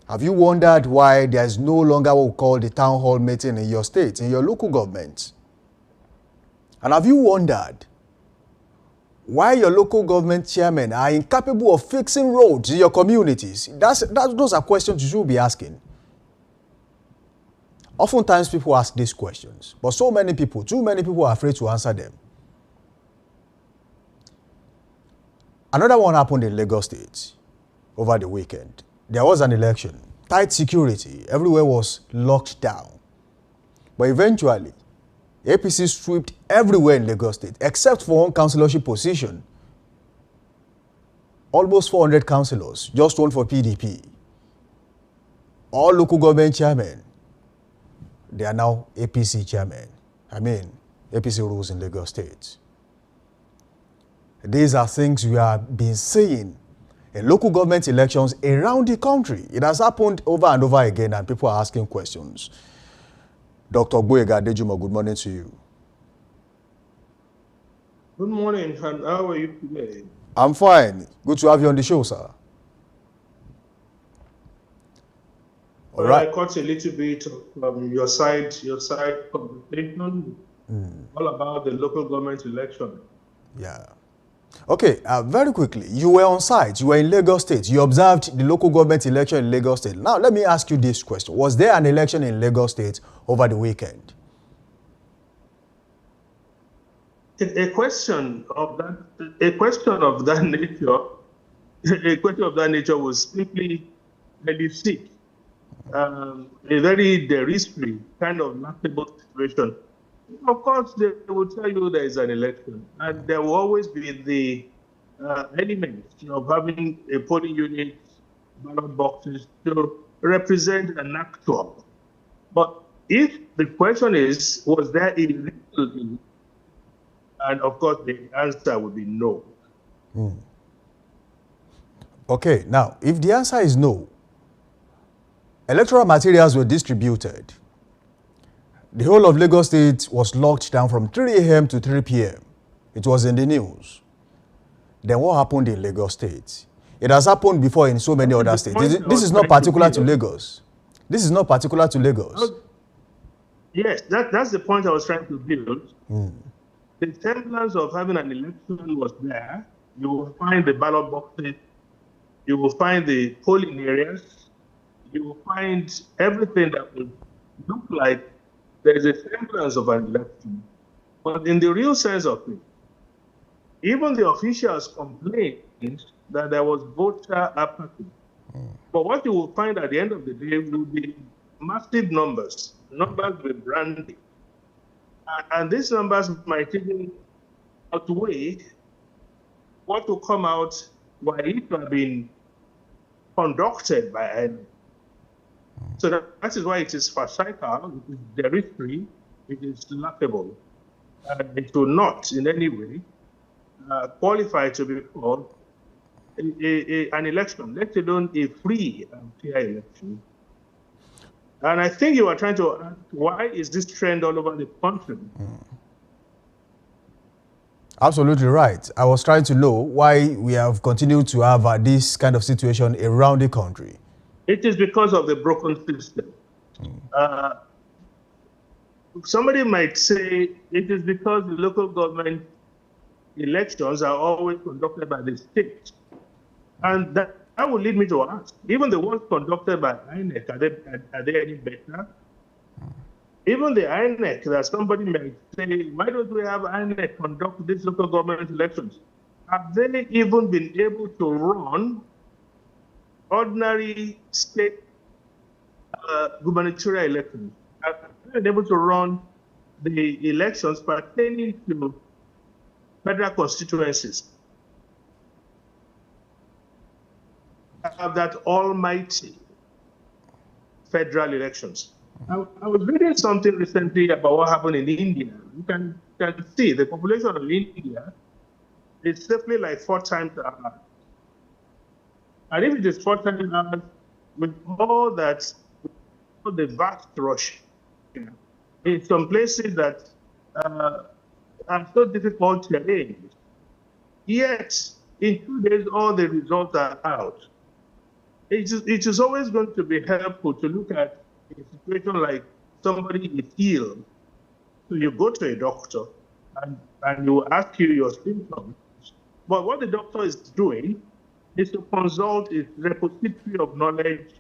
S1: Have you wondered why there is no longer what we call the town hall meeting in your state, in your local government? And have you wondered why your local government chairmen are incapable of fixing roads in your communities? Those are questions you should be asking. Oftentimes people ask these questions, but too many people are afraid to answer them. Another one happened in Lagos State over the weekend. There was an election, tight security, everywhere was locked down. But eventually, APC swept everywhere in Lagos State, except for one councillorship position. Almost 400 councillors, just one for PDP. All local government chairmen, they are now APC chairmen. APC rules in Lagos State. These are things we have been seeing in local government elections around the country. It has happened over and over again, and people are asking questions. Dr. Gboyega Adejumo, good morning to you.
S6: Good morning, and how are you today?
S1: I'm fine. Good to have you on the show, sir. All right.
S6: I caught a little bit of your side conversation, all about the local government election.
S1: Yeah. Okay, very quickly, you were on site, you were in Lagos State, you observed the local government election in Lagos State. Now, let me ask you this question. Was there an election in Lagos State over the weekend?
S6: A question of that nature was simply very sick. A very derisory kind of laughable situation Of course, they will tell you there is an election, and there will always be the element of having a polling unit, ballot boxes to represent an actual. But if the question is, was there illegal? And of course, the answer would be no.
S1: Okay, now, if the answer is no, electoral materials were distributed. The whole of Lagos State was locked down from 3 a.m. to 3 p.m. It was in the news. Then what happened in Lagos State? It has happened before in so many other states. This is not particular to Lagos. This is not particular to Lagos.
S6: Yes, that's the point I was trying to build. The semblance of having an election was there. You will find the ballot boxes. You will find the polling areas. You will find everything that would look like there's a semblance of an election. But in the real sense of it, even the officials complained that there was voter apathy. But what you will find at the end of the day will be massive numbers with branding. And these numbers might even outweigh what will come out were it to have been conducted by INEC. So that is why it is farcical, it is derisory, it is laughable. It will not in any way qualify to be called an election, let alone a free and fair election. And I think you are trying to ask, why is this trend all over the country?
S1: Absolutely right. I was trying to know why we have continued to have this kind of situation around the country.
S6: It is because of the broken system. Somebody might say it is because the local government elections are always conducted by the state. And that would lead me to ask, even the ones conducted by INEC, are they any better? Even the INEC, that somebody might say, why don't we have INEC conduct these local government elections? Have they even been able to run ordinary state gubernatorial elections? Have they been able to run the elections pertaining to federal constituencies? Have that almighty federal elections. I was reading something recently about what happened in India. You can see the population of India is safely like 4 times ours. And if it is 4 times ours, with all the vast rush, in some places that are so difficult to arrange, yet in 2 days all the results are out. It is always going to be helpful to look at a situation like somebody is ill. So you go to a doctor and you ask you your symptoms. But what the doctor is doing is to consult his repository of knowledge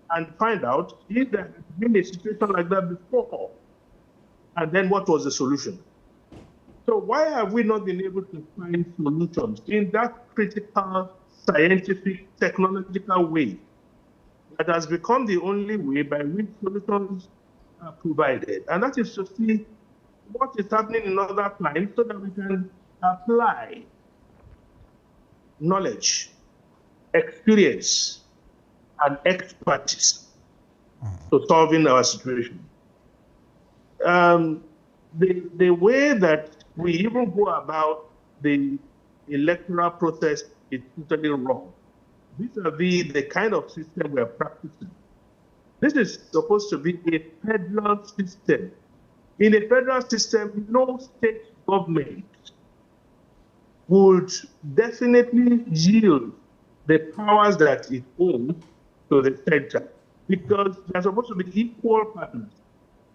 S6: and find out if there has been a situation like that before. And then what was the solution? So why have we not been able to find solutions in that critical scientific, technological way that has become the only way by which solutions are provided? And that is to see what is happening in other climes so that we can apply knowledge, experience, and expertise to solving our situation. The way that we even go about the electoral process is totally wrong. Vis-a-vis the kind of system we are practicing. This is supposed to be a federal system. In a federal system, no state government would definitely yield the powers that it owns to the center, because they're supposed to be equal partners.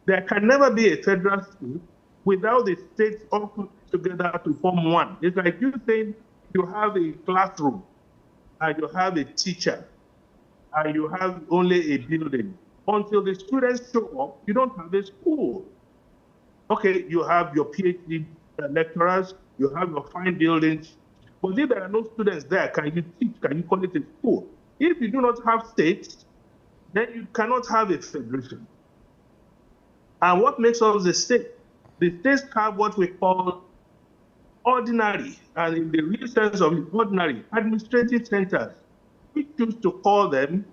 S6: There can never be a federal state without the states all coming together to form one. It's like you saying you have a classroom and you have a teacher and you have only a building. Until the students show up, you don't have a school. Okay, you have your PhD lecturers, you have your fine buildings, but if there are no students there, can you teach? Can you call it a school? If you do not have states, then you cannot have a federation. And what makes us the state? The states have what we call ordinary, and in the real sense of it, ordinary administrative centers. We choose to call them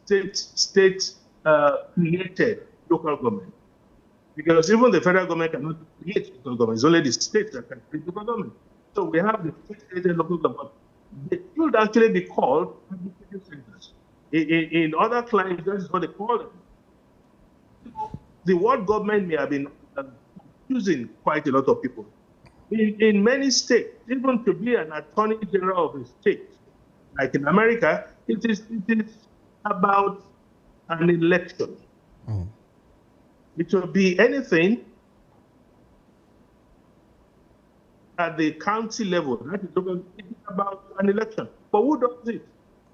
S6: state created local government. Because even the federal government cannot create local government. It's only the states that can create local government. So we have the state-created local government. They should actually be called administrative centers. In other climes, that is what they call them. The word government may have been confusing quite a lot of people. In many states, even to be an attorney general of a state, like in America, it is about an election. It will be anything at the county level. That is about an election. But who does it?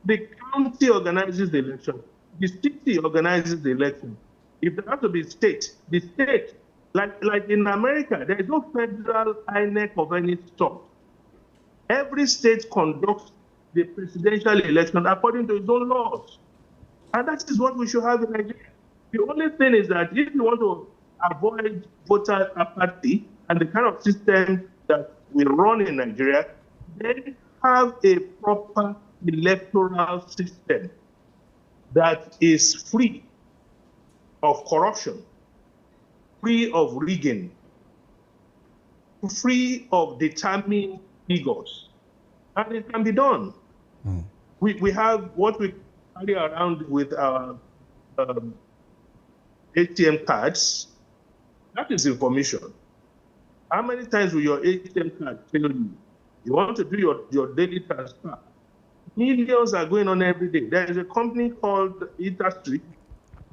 S6: The county organizes the election. The city organizes the election. If there has to be state, the state, like in America, there is no federal INEC of any sort. Every state conducts the presidential election according to its own laws. And that is what we should have in Nigeria. The only thing is that if you want to avoid voter apathy and the kind of system that we run in Nigeria, then have a proper electoral system that is free of corruption, free of rigging, free of determined figures. And it can be done. We have what we carry around with our ATM cards. That is information. How many times will your ATM card tell you? You want to do your daily transfer. Millions are going on every day. There is a company called Industry.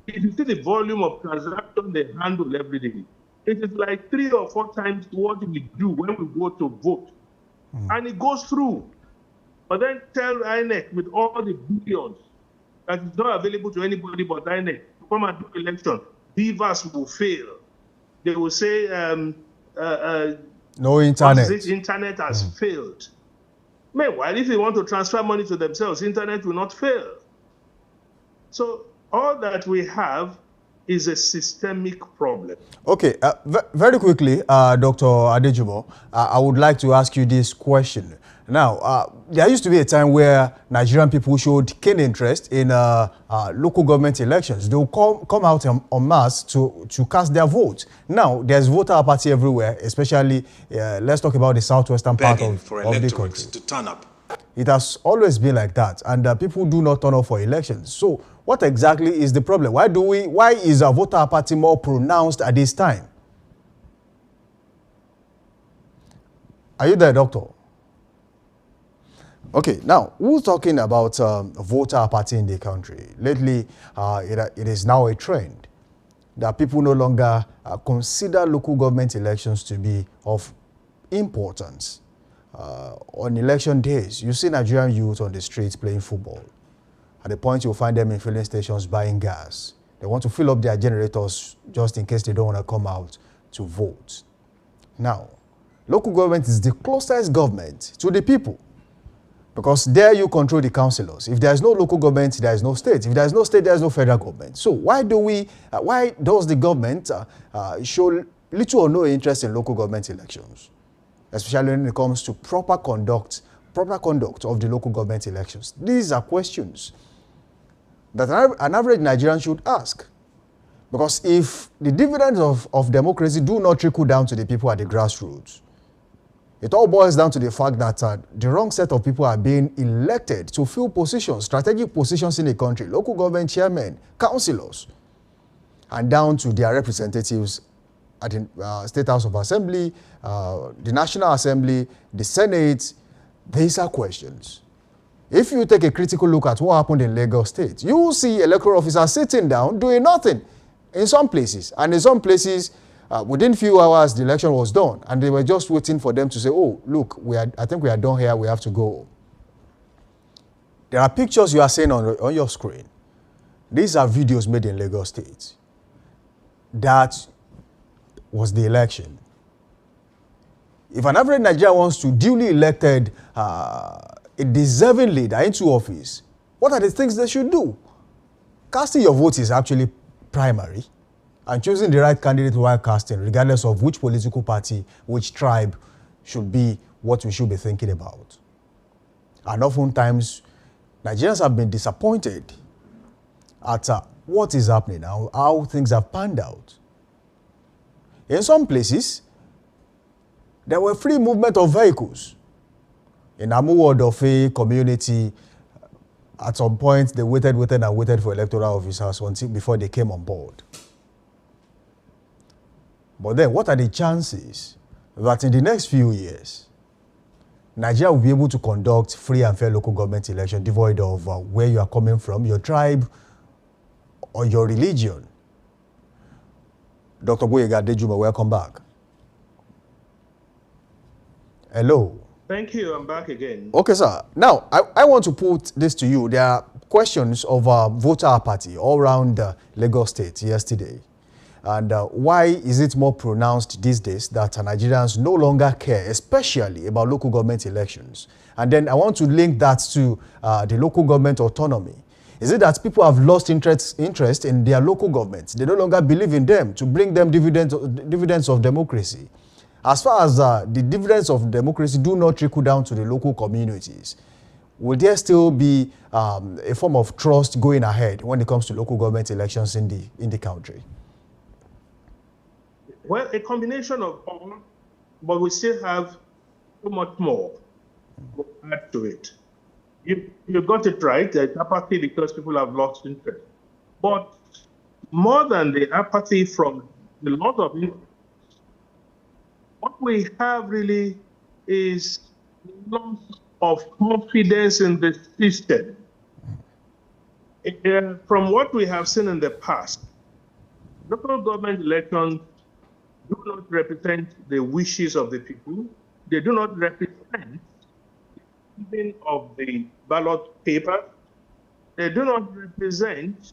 S6: If you see the volume of transactions they handle every day, it is like 3 or 4 times what we do when we go to vote. And it goes through. But then tell INEC with all the billions that is not available to anybody but INEC to come and do election, BVAS will fail. They will say
S1: no internet.
S6: Internet has failed. Meanwhile, if they want to transfer money to themselves, internet will not fail. So all that we have is a systemic problem. Okay,
S1: very quickly, Dr. Adejumo, I would like to ask you this question. Now, there used to be a time where Nigerian people showed keen interest in local government elections. They will come out en masse to cast their vote. Now, there's voter apathy everywhere, especially, let's talk about the southwestern part of the country.
S7: To turn up.
S1: It has always been like that, and people do not turn up for elections. So, what exactly is the problem? Why is our voter apathy more pronounced at this time? Are you there, doctor? Okay, now, we're talking about voter apathy in the country. Lately, it is now a trend that people no longer consider local government elections to be of importance. On election days, you see Nigerian youth on the streets playing football. At the point, you'll find them in filling stations buying gas. They want to fill up their generators just in case they don't want to come out to vote. Now, local government is the closest government to the people, because there you control the councillors. If there is no local government, there is no state. If there is no state, there is no federal government. So why does the government show little or no interest in local government elections, especially when it comes to proper conduct of the local government elections? These are questions that an average Nigerian should ask. Because if the dividends of democracy do not trickle down to the people at the grassroots, it all boils down to the fact that the wrong set of people are being elected to fill positions, strategic positions in the country, local government chairmen, councillors, and down to their representatives at the State House of Assembly, the National Assembly, the Senate. These are questions. If you take a critical look at what happened in Lagos State, you will see electoral officers sitting down doing nothing in some places. And in some places, within few hours, the election was done, and they were just waiting for them to say, oh, look, I think we are done here, we have to go. There are pictures you are seeing on your screen. These are videos made in Lagos State. That was the election. If an average Nigerian wants to duly elected a deserving leader into office, what are the things they should do? Casting your vote is actually primary. And choosing the right candidate while casting, regardless of which political party, which tribe, should be what we should be thinking about. And oftentimes, Nigerians have been disappointed at what is happening now, how things have panned out. In some places, there were free movement of vehicles. In Amuwodofe community, at some point, they waited for electoral officers until before they came on board. But then, what are the chances that in the next few years, Nigeria will be able to conduct free and fair local government election devoid of where you are coming from, your tribe, or your religion? Dr. Boyega Dejuma, welcome back. Hello.
S6: Thank you. I'm back again.
S1: Okay, sir. Now, I want to put this to you. There are questions of voter apathy all around Lagos State yesterday. And why is it more pronounced these days that Nigerians no longer care, especially about local government elections? And then I want to link that to the local government autonomy. Is it that people have lost interest in their local governments? They no longer believe in them to bring them dividends of democracy. As far as the dividends of democracy do not trickle down to the local communities, will there still be a form of trust going ahead when it comes to local government elections in the country?
S6: Well, a combination of all, but we still have so much more to add to it. You got it right. There's apathy because people have lost interest. But more than the apathy from the lot of interest, what we have really is loss of confidence in the system. From what we have seen in the past, local government elections do not represent the wishes of the people. They do not represent even of the ballot paper. They do not represent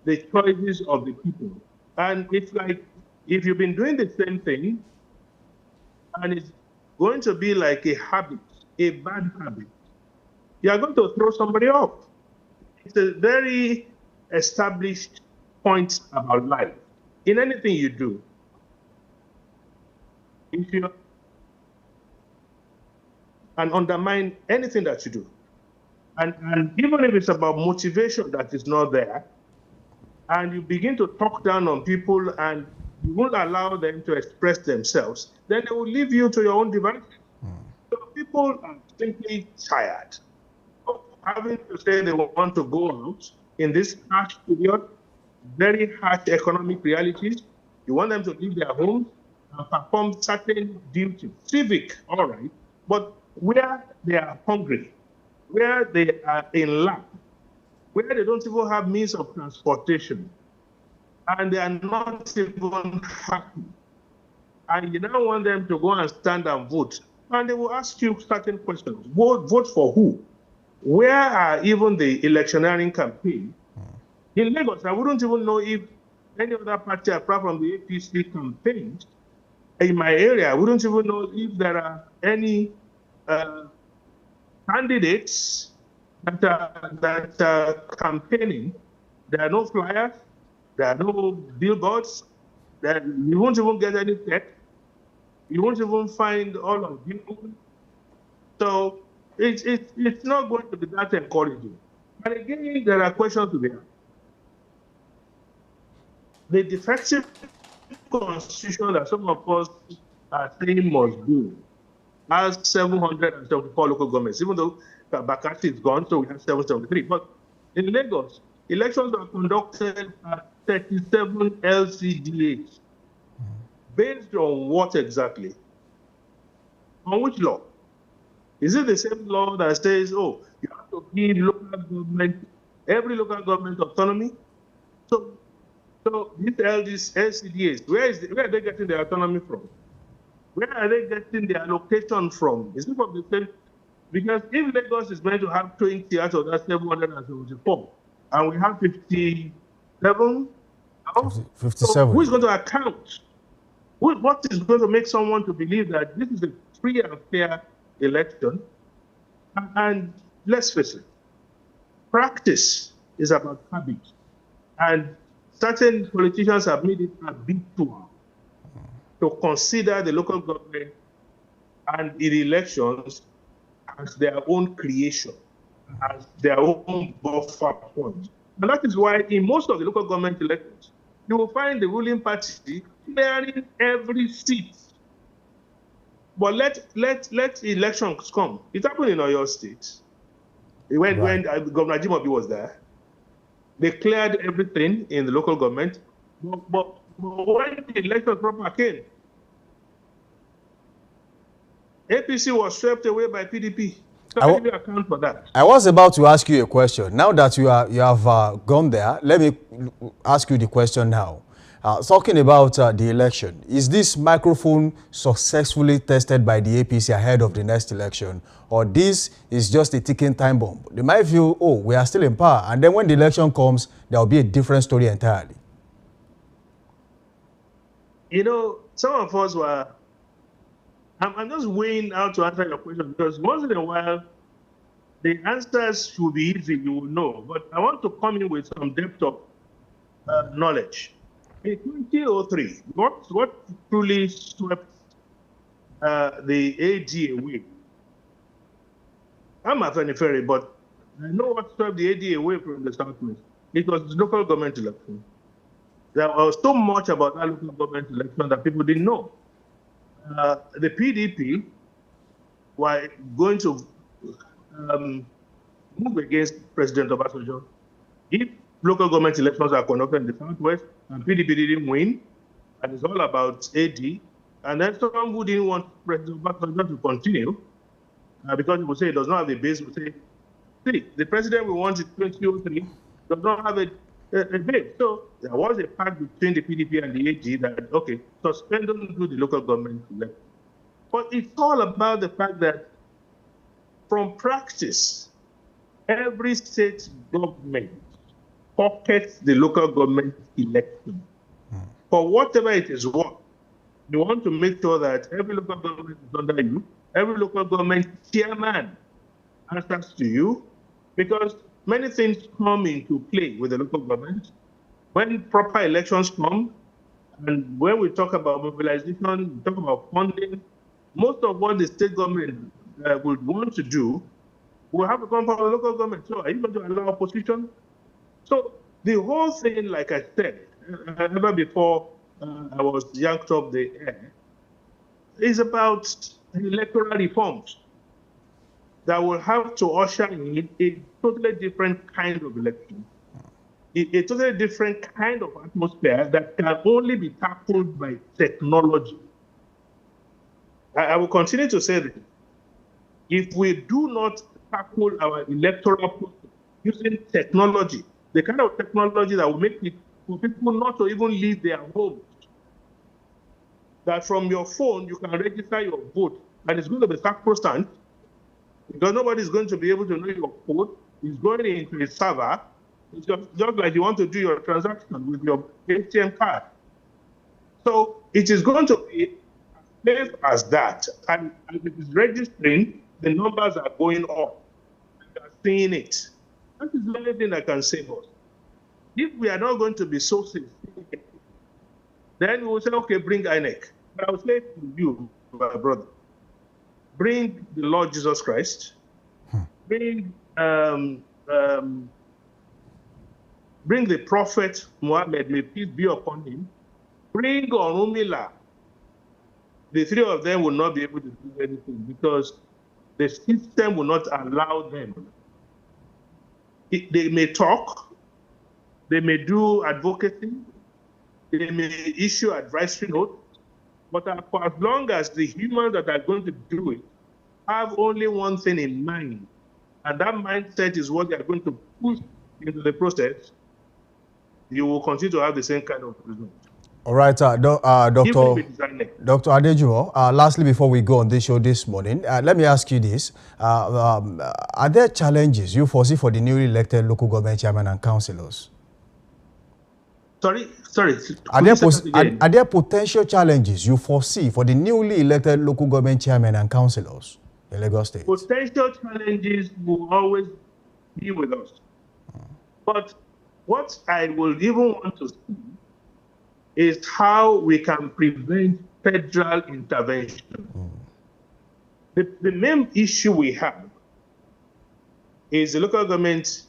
S6: the choices of the people. And it's like, if you've been doing the same thing, and it's going to be like a habit, a bad habit, you are going to throw somebody off. It's a very established point about life. In anything you do, if you and undermine anything that you do. And even if it's about motivation that is not there, and you begin to talk down on people and you won't allow them to express themselves, then they will leave you to your own devices. So people are simply tired of having to say they want to go out in this harsh period, very harsh economic realities. You want them to leave their homes and perform certain duties, civic, all right, but where they are hungry, where they are in lack, where they don't even have means of transportation, and they are not even happy. And you now want them to go and stand and vote. And they will ask you certain questions. Vote for who? Where are even the electioneering campaign? In Lagos, I wouldn't even know if any other party apart from the APC campaigns. In my area, I wouldn't even know if there are any candidates that are campaigning. There are no flyers, there are no billboards, you won't even get any text, you won't even find all of you. So it's not going to be that encouraging. But again, there are questions to be asked. The defective constitution that some of us are saying must do has 774 local governments, even though Bakassi is gone, so we have 773. But in Lagos, elections are conducted at 37 LCDAs. Based on what exactly? On which law? Is it the same law that says, oh, you have to give local government, every local government autonomy? So these LCDAs, where are they getting their autonomy from? Where are they getting their allocation from? Is it from the same? Because if Lagos is going to have 20 out of that 774, and we have 57,
S1: 57.
S6: So who is going to account? What is going to make someone to believe that this is a free and fair election? And let's face it, practice is about habit. And certain politicians have made it habitual to consider the local government and the elections as their own creation, as their own buffer point. And that is why in most of the local government elections, you will find the ruling party clearing every seat. But let elections come. It happened in Oyo State. When Governor Jimobi was there, they cleared everything in the local government. But when the election proper came, APC was swept away by PDP. So how do you account for that?
S1: I was about to ask you a question. Now that you have gone there, let me ask you the question now. Talking about the election, is this microphone successfully tested by the APC ahead of the next election, or this is just a ticking time bomb? They might feel, oh, we are still in power, and then when the election comes, there will be a different story entirely.
S6: You know, some of us were, I'm just weighing out to answer your question, because once in a while, the answers should be easy, you will know. But I want to come in with some depth of knowledge. In 2003, what truly swept the AD away? I'm a Afenifere, but I know what swept the AD away from the Southwest. It was the local government election. There was so much about that local government election that people didn't know. The PDP were going to move against President Obasanjo if local government elections are conducted in the Southwest and PDP didn't win, and it's all about AD. And then someone who didn't want President Obasanjo to continue, because he would say he does not have the base, would say, see, the president we want in 2003 does not have a base. So there was a pact between the PDP and the AG that, okay, suspend them to the local government election. But it's all about the fact that from practice, every state government pockets the local government election. For whatever it is worth, you want to make sure that every local government is under you, every local government chairman answers to you, because many things come into play with the local government. When proper elections come, and when we talk about mobilization, we talk about funding, most of what the state government would want to do will have to come from the local government. So are you going to allow opposition? So the whole thing, like I said, ever before I was yanked off the air, is about electoral reforms that will have to usher in a totally different kind of election, a totally different kind of atmosphere that can only be tackled by technology. I will continue to say this. If we do not tackle our electoral process using technology, the kind of technology that will make it for people not to even leave their homes, that from your phone you can register your vote, and it's going to be sacrosanct, because nobody is going to be able to know your code. It's going into a server. It's just like you want to do your transaction with your ATM card. So it is going to be as safe as that. And as it is registering, the numbers are going up. We are seeing it. That is the only thing that can save us. If we are not going to be so safe, then we will say, okay, bring INEC. But I will say to you, my brother, bring the Lord Jesus Christ, bring the Prophet Muhammad, may peace be upon him, bring Orunmila. The three of them will not be able to do anything because the system will not allow them. They may talk, they may do advocacy, they may issue advisory notes, but for as long as the humans that are going to do it have only one thing in mind, and that mindset is what they are going to push into the process, you will continue to have the same kind of result.
S1: All right, Dr. Adejumo, lastly, before we go on this show this morning, let me ask you this. Are there challenges you foresee for the newly elected local government chairman and councillors?
S6: Sorry.
S1: Are there potential challenges you foresee for the newly elected local government chairman and councillors in Lagos State?
S6: Potential challenges will always be with us. But what I will even want to see is how we can prevent federal intervention. The main issue we have is the local government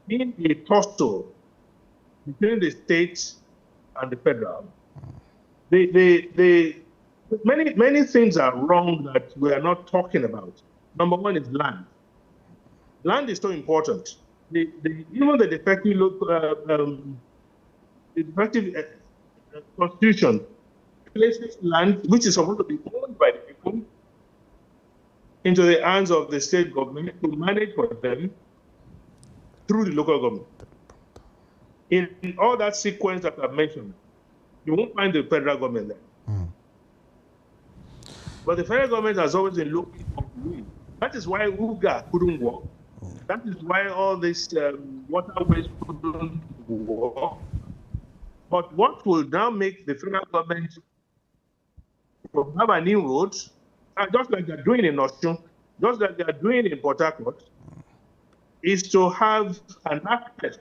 S6: being a tussle between the states and the federal. Many things are wrong that we are not talking about. Number one is land. Land is so important. Even the defective constitution places land, which is supposed to be owned by the people, into the hands of the state government to manage for them through the local government. In all that sequence that I've mentioned, you won't find the federal government there. But the federal government has always been looking for ways. That is why UGA couldn't work. That is why all these waterways couldn't work. But what will now make the federal government have a new road, just like they're doing in Osun, just like they're doing in Port Harcourt, is to have an access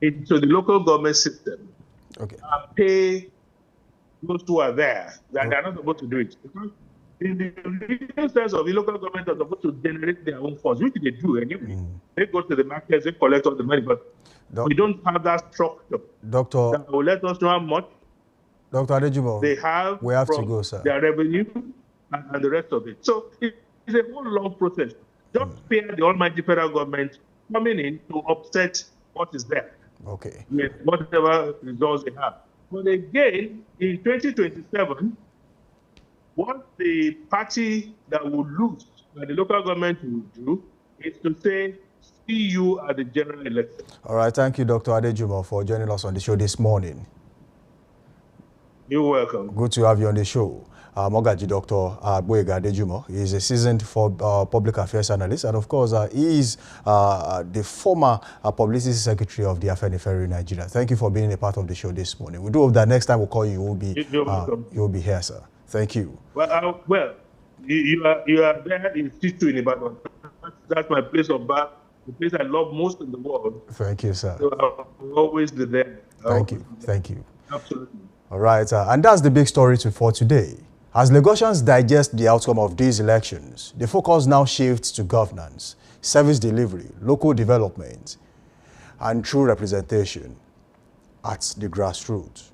S6: into the local government system and pay those who are there. That they're not supposed to do it. Because in the real sense of the local government are supposed to generate their own funds, which they do anyway. They go to the markets, they collect all the money, but we don't have that structure that will let us know how much
S1: Dr. Adejumo,
S6: they have
S1: to go, sir.
S6: Their revenue and the rest of it. So it's a whole long process. Just spare the almighty federal government coming in to offset what is there.
S1: Okay.
S6: With whatever results they have. But again, in 2027, what the party that will lose, that the local government will do, is to say, see you at the general election.
S1: All right. Thank you, Dr. Adejumo, for joining us on the show this morning.
S6: You're welcome.
S1: Good to have you on the show. Mogaji Dr. Boyega Adejumo is a seasoned public affairs analyst, and of course, he is the former publicity secretary of the Afenifere in Nigeria. Thank you for being a part of the show this morning. We do hope that next time we'll call you, you'll be here, sir. Thank you.
S6: Well, you are there in situ in Ibadan. That's my place of birth, the place I love most in the world.
S1: Thank you, sir.
S6: So I'll always be there.
S1: Thank you. Thank you.
S6: Absolutely.
S1: All right, and that's the big story for today. As Lagosians digest the outcome of these elections, the focus now shifts to governance, service delivery, local development, and true representation at the grassroots.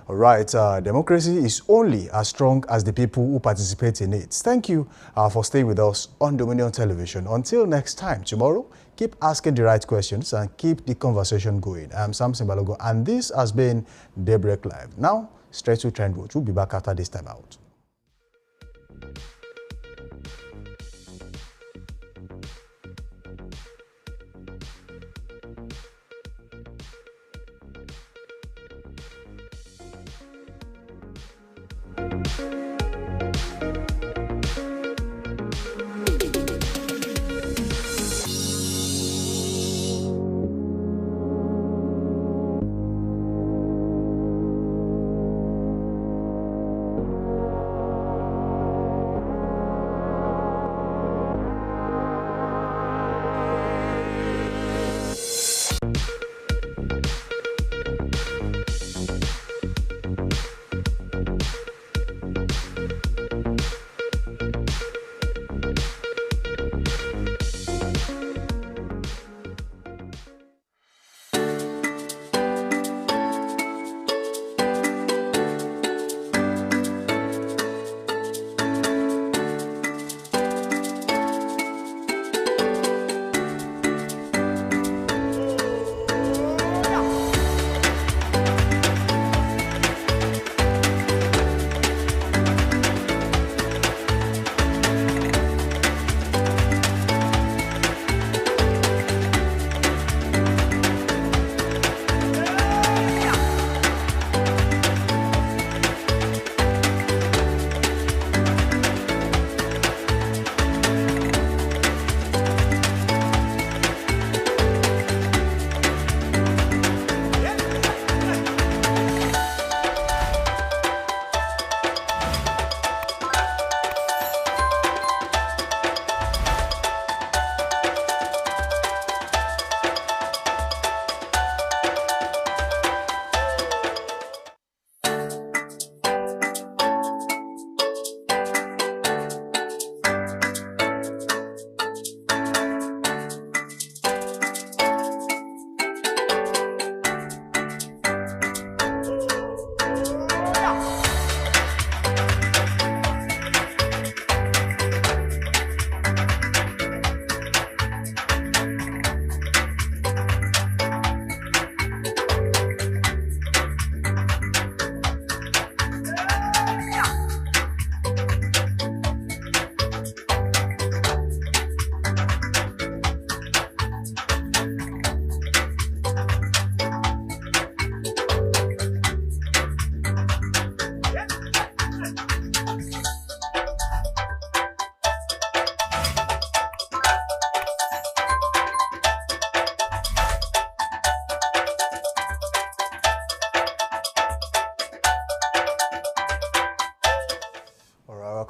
S1: All right, democracy is only as strong as the people who participate in it. Thank you for staying with us on Dominion Television. Until next time, tomorrow, keep asking the right questions and keep the conversation going. I'm Samson Balogo, and this has been Daybreak Live. Now, straight to Trendwatch. We'll be back after this time out.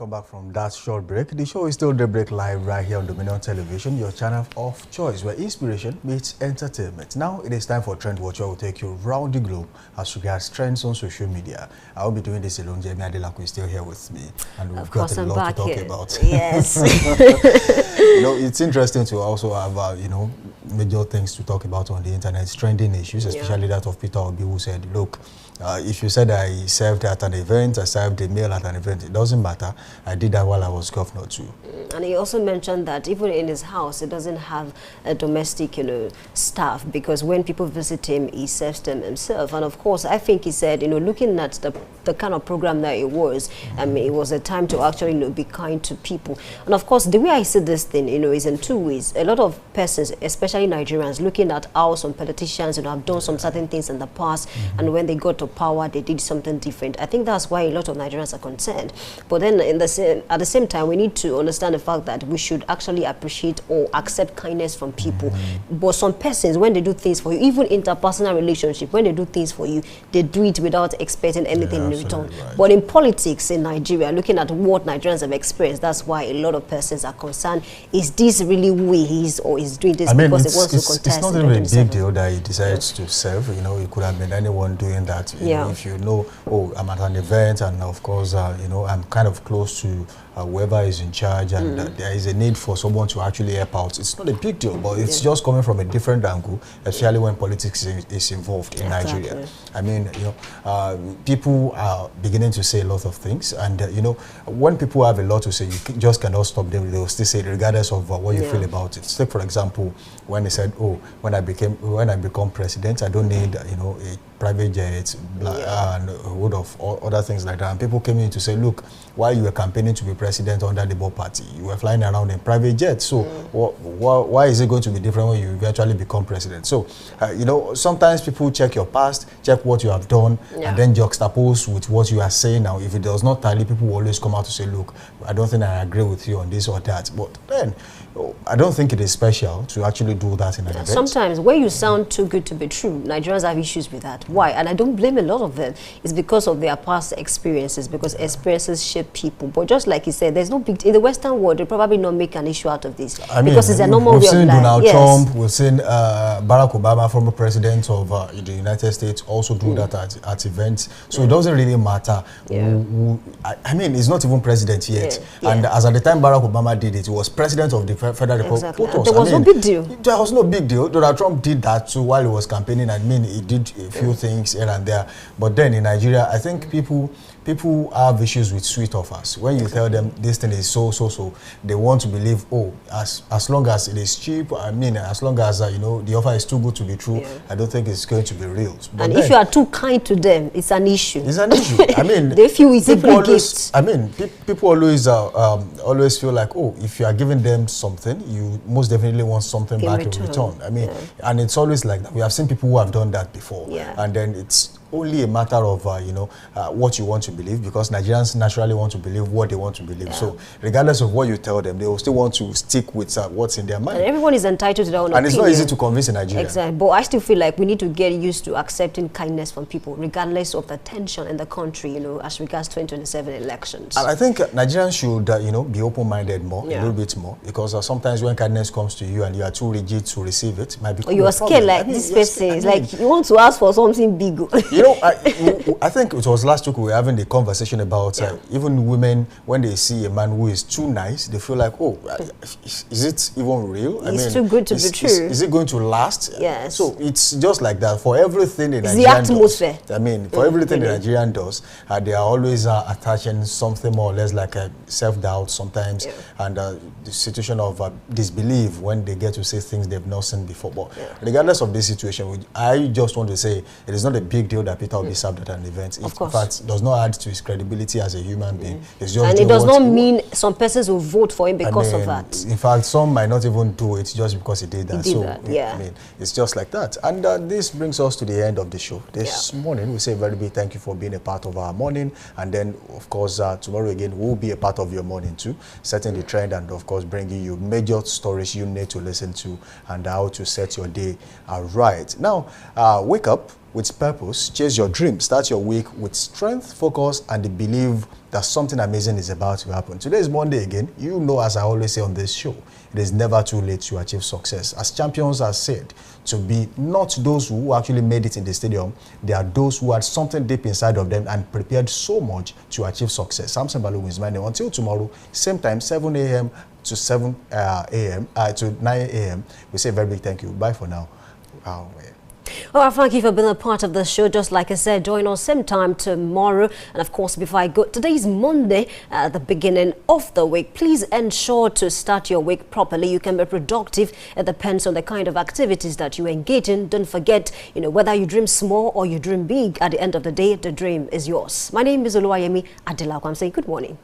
S1: Welcome back from that short break. The show is still Daybreak Live right here on Dominion Television, your channel of choice, where inspiration meets entertainment. Now it is time for Trend Watch, where we'll take you around the globe as regards trends on social media. I will be doing this alone. Jamie Adelaku is still here with me, and we've got a lot to talk about.
S2: Yes.
S1: You know, it's interesting to also have, you know, major things to talk about on the internet, trending issues, especially that of Peter Obi, who said, look, if you said I served at an event, I served a meal at an event, it doesn't matter. I did that while I was governor too.
S2: And he also mentioned that even in his house, he doesn't have a domestic, you know, staff, because when people visit him, he serves them himself. And of course, I think he said, you know, looking at the kind of program that it was, I mean, it was a time to actually, you know, be kind to people. And of course, the way I see this thing, you know, is in two ways. A lot of persons, especially Nigerians, looking at how some politicians, you know, have done some certain things in the past, and when they got to power, they did something different. I think that's why a lot of Nigerians are concerned. But then at the same time, we need to understand the fact that we should actually appreciate or accept kindness from people. But some persons, when they do things for you, even interpersonal relationship, when they do things for you, they do it without expecting anything in return. Right. But in politics in Nigeria, looking at what Nigerians have experienced, that's why a lot of persons are concerned. Is this really who he is, or is doing this because he wants to contest?
S1: It's not even a big deal that he decides to serve. You know, it could have been anyone doing that. You know, if you know, oh, I'm at an event, and of course, you know, I'm kind of close to whoever is in charge, and there is a need for someone to actually help out. It's not a big deal, but it's just coming from a different angle, especially when politics is involved in Nigeria. I mean, you know, people are beginning to say a lot of things, and you know, when people have a lot to say, you just cannot stop them. They will still say it regardless of what you feel about it. Take for example, when they said, oh, when I become president, I don't need, you know, a private jet, and a load of other things like that. And people came in to say, look, while you were campaigning to be president under the Labour Party, you were flying around in private jets. So why is it going to be different when you eventually become president? So, you know, sometimes people check your past, check what you have done, and then juxtapose with what you are saying now. If it does not tally, people will always come out to say, look, I don't think I agree with you on this or that. But then, I don't think it is special to actually do that in an event.
S2: Sometimes when you sound too good to be true, Nigerians have issues with that. Why? And I don't blame a lot of them. It's because of their past experiences, because experiences shape people. But just like you said, there's no big, in the Western world, they probably not make an issue out of this. I mean, because it's a normal way of life. We've seen
S1: Donald Trump, we've seen Barack Obama, former president of the United States, also do that at events. So it doesn't really matter. I mean, he's not even president yet. And as at the time Barack Obama did it, he was president of the Federal Republic.
S2: There was no big deal.
S1: There was no big deal. Donald Trump did that too while he was campaigning. I mean, he did a few things here and there. But then in Nigeria, I think people have issues with sweet offers. When you tell them this thing is so, they want to believe, oh, as long as it is cheap, I mean, as long as, you know, the offer is too good to be true, I don't think it's going to be real. But
S2: and if you are too kind to them, it's an issue.
S1: It's an issue. I mean,
S2: they feel it's a free gift.
S1: I mean, people always feel like, oh, if you are giving them something, you most definitely want something back in return. I mean, and it's always like that. We have seen people who have done that before. And then it's only a matter of, you know, what you want to believe, because Nigerians naturally want to believe what they want to believe. So regardless of what you tell them, they will still want to stick with what's in their mind.
S2: And everyone is entitled to their own opinion.
S1: And it's not easy to convince in Nigeria.
S2: Exactly. But I still feel like we need to get used to accepting kindness from people, regardless of the tension in the country, you know, as regards 2027 elections.
S1: And I think Nigerians should, you know, be open-minded more, a little bit more, because sometimes when kindness comes to you and you are too rigid to receive it, it might be.
S2: Or you are scared, like this person is like, you want to ask for something big.
S1: You know, I think it was last week we were having the conversation about even women, when they see a man who is too nice, they feel like, oh, is it even real?
S2: It's too good to be true.
S1: Is it going to last?
S2: Yes.
S1: So it's just like that for everything the Nigerian
S2: the atmosphere.
S1: does. I mean, for everything the Nigerian does, they are always attaching something more or less like a self-doubt sometimes, and the situation of disbelief when they get to say things they've not seen before. But regardless of this situation, I just want to say it is not a big deal that Peter will be served at an event. It, in fact, does not add to his credibility as a human being. It's just,
S2: and it does not mean some persons will vote for him because of that.
S1: In fact, some might not even do it just because he did that. I mean, it's just like that. And this brings us to the end of the show. This morning, we say a very big thank you for being a part of our morning. And then, of course, tomorrow again, we'll be a part of your morning too, setting the trend and, of course, bringing you major stories you need to listen to and how to set your day right. Now, wake up. with purpose, chase your dream, start your week with strength, focus, and the belief that something amazing is about to happen. Today is Monday again. You know, as I always say on this show, it is never too late to achieve success. As champions are said, to be not those who actually made it in the stadium, they are those who had something deep inside of them and prepared so much to achieve success. Samson Balogun is my name. Until tomorrow, same time, 7 a.m. to 7 a.m. To 9 a.m. We say a very big thank you. Bye for now. Wow.
S2: Well, thank you for being a part of the show. Just like I said, join us same time tomorrow. And of course, before I go, today is Monday, the beginning of the week. Please ensure to start your week properly. You can be productive. It depends on the kind of activities that you engage in. Don't forget, whether you dream small or you dream big, at the end of the day, the dream is yours. My name is Oluwayemi Adelaku. I'm saying good morning.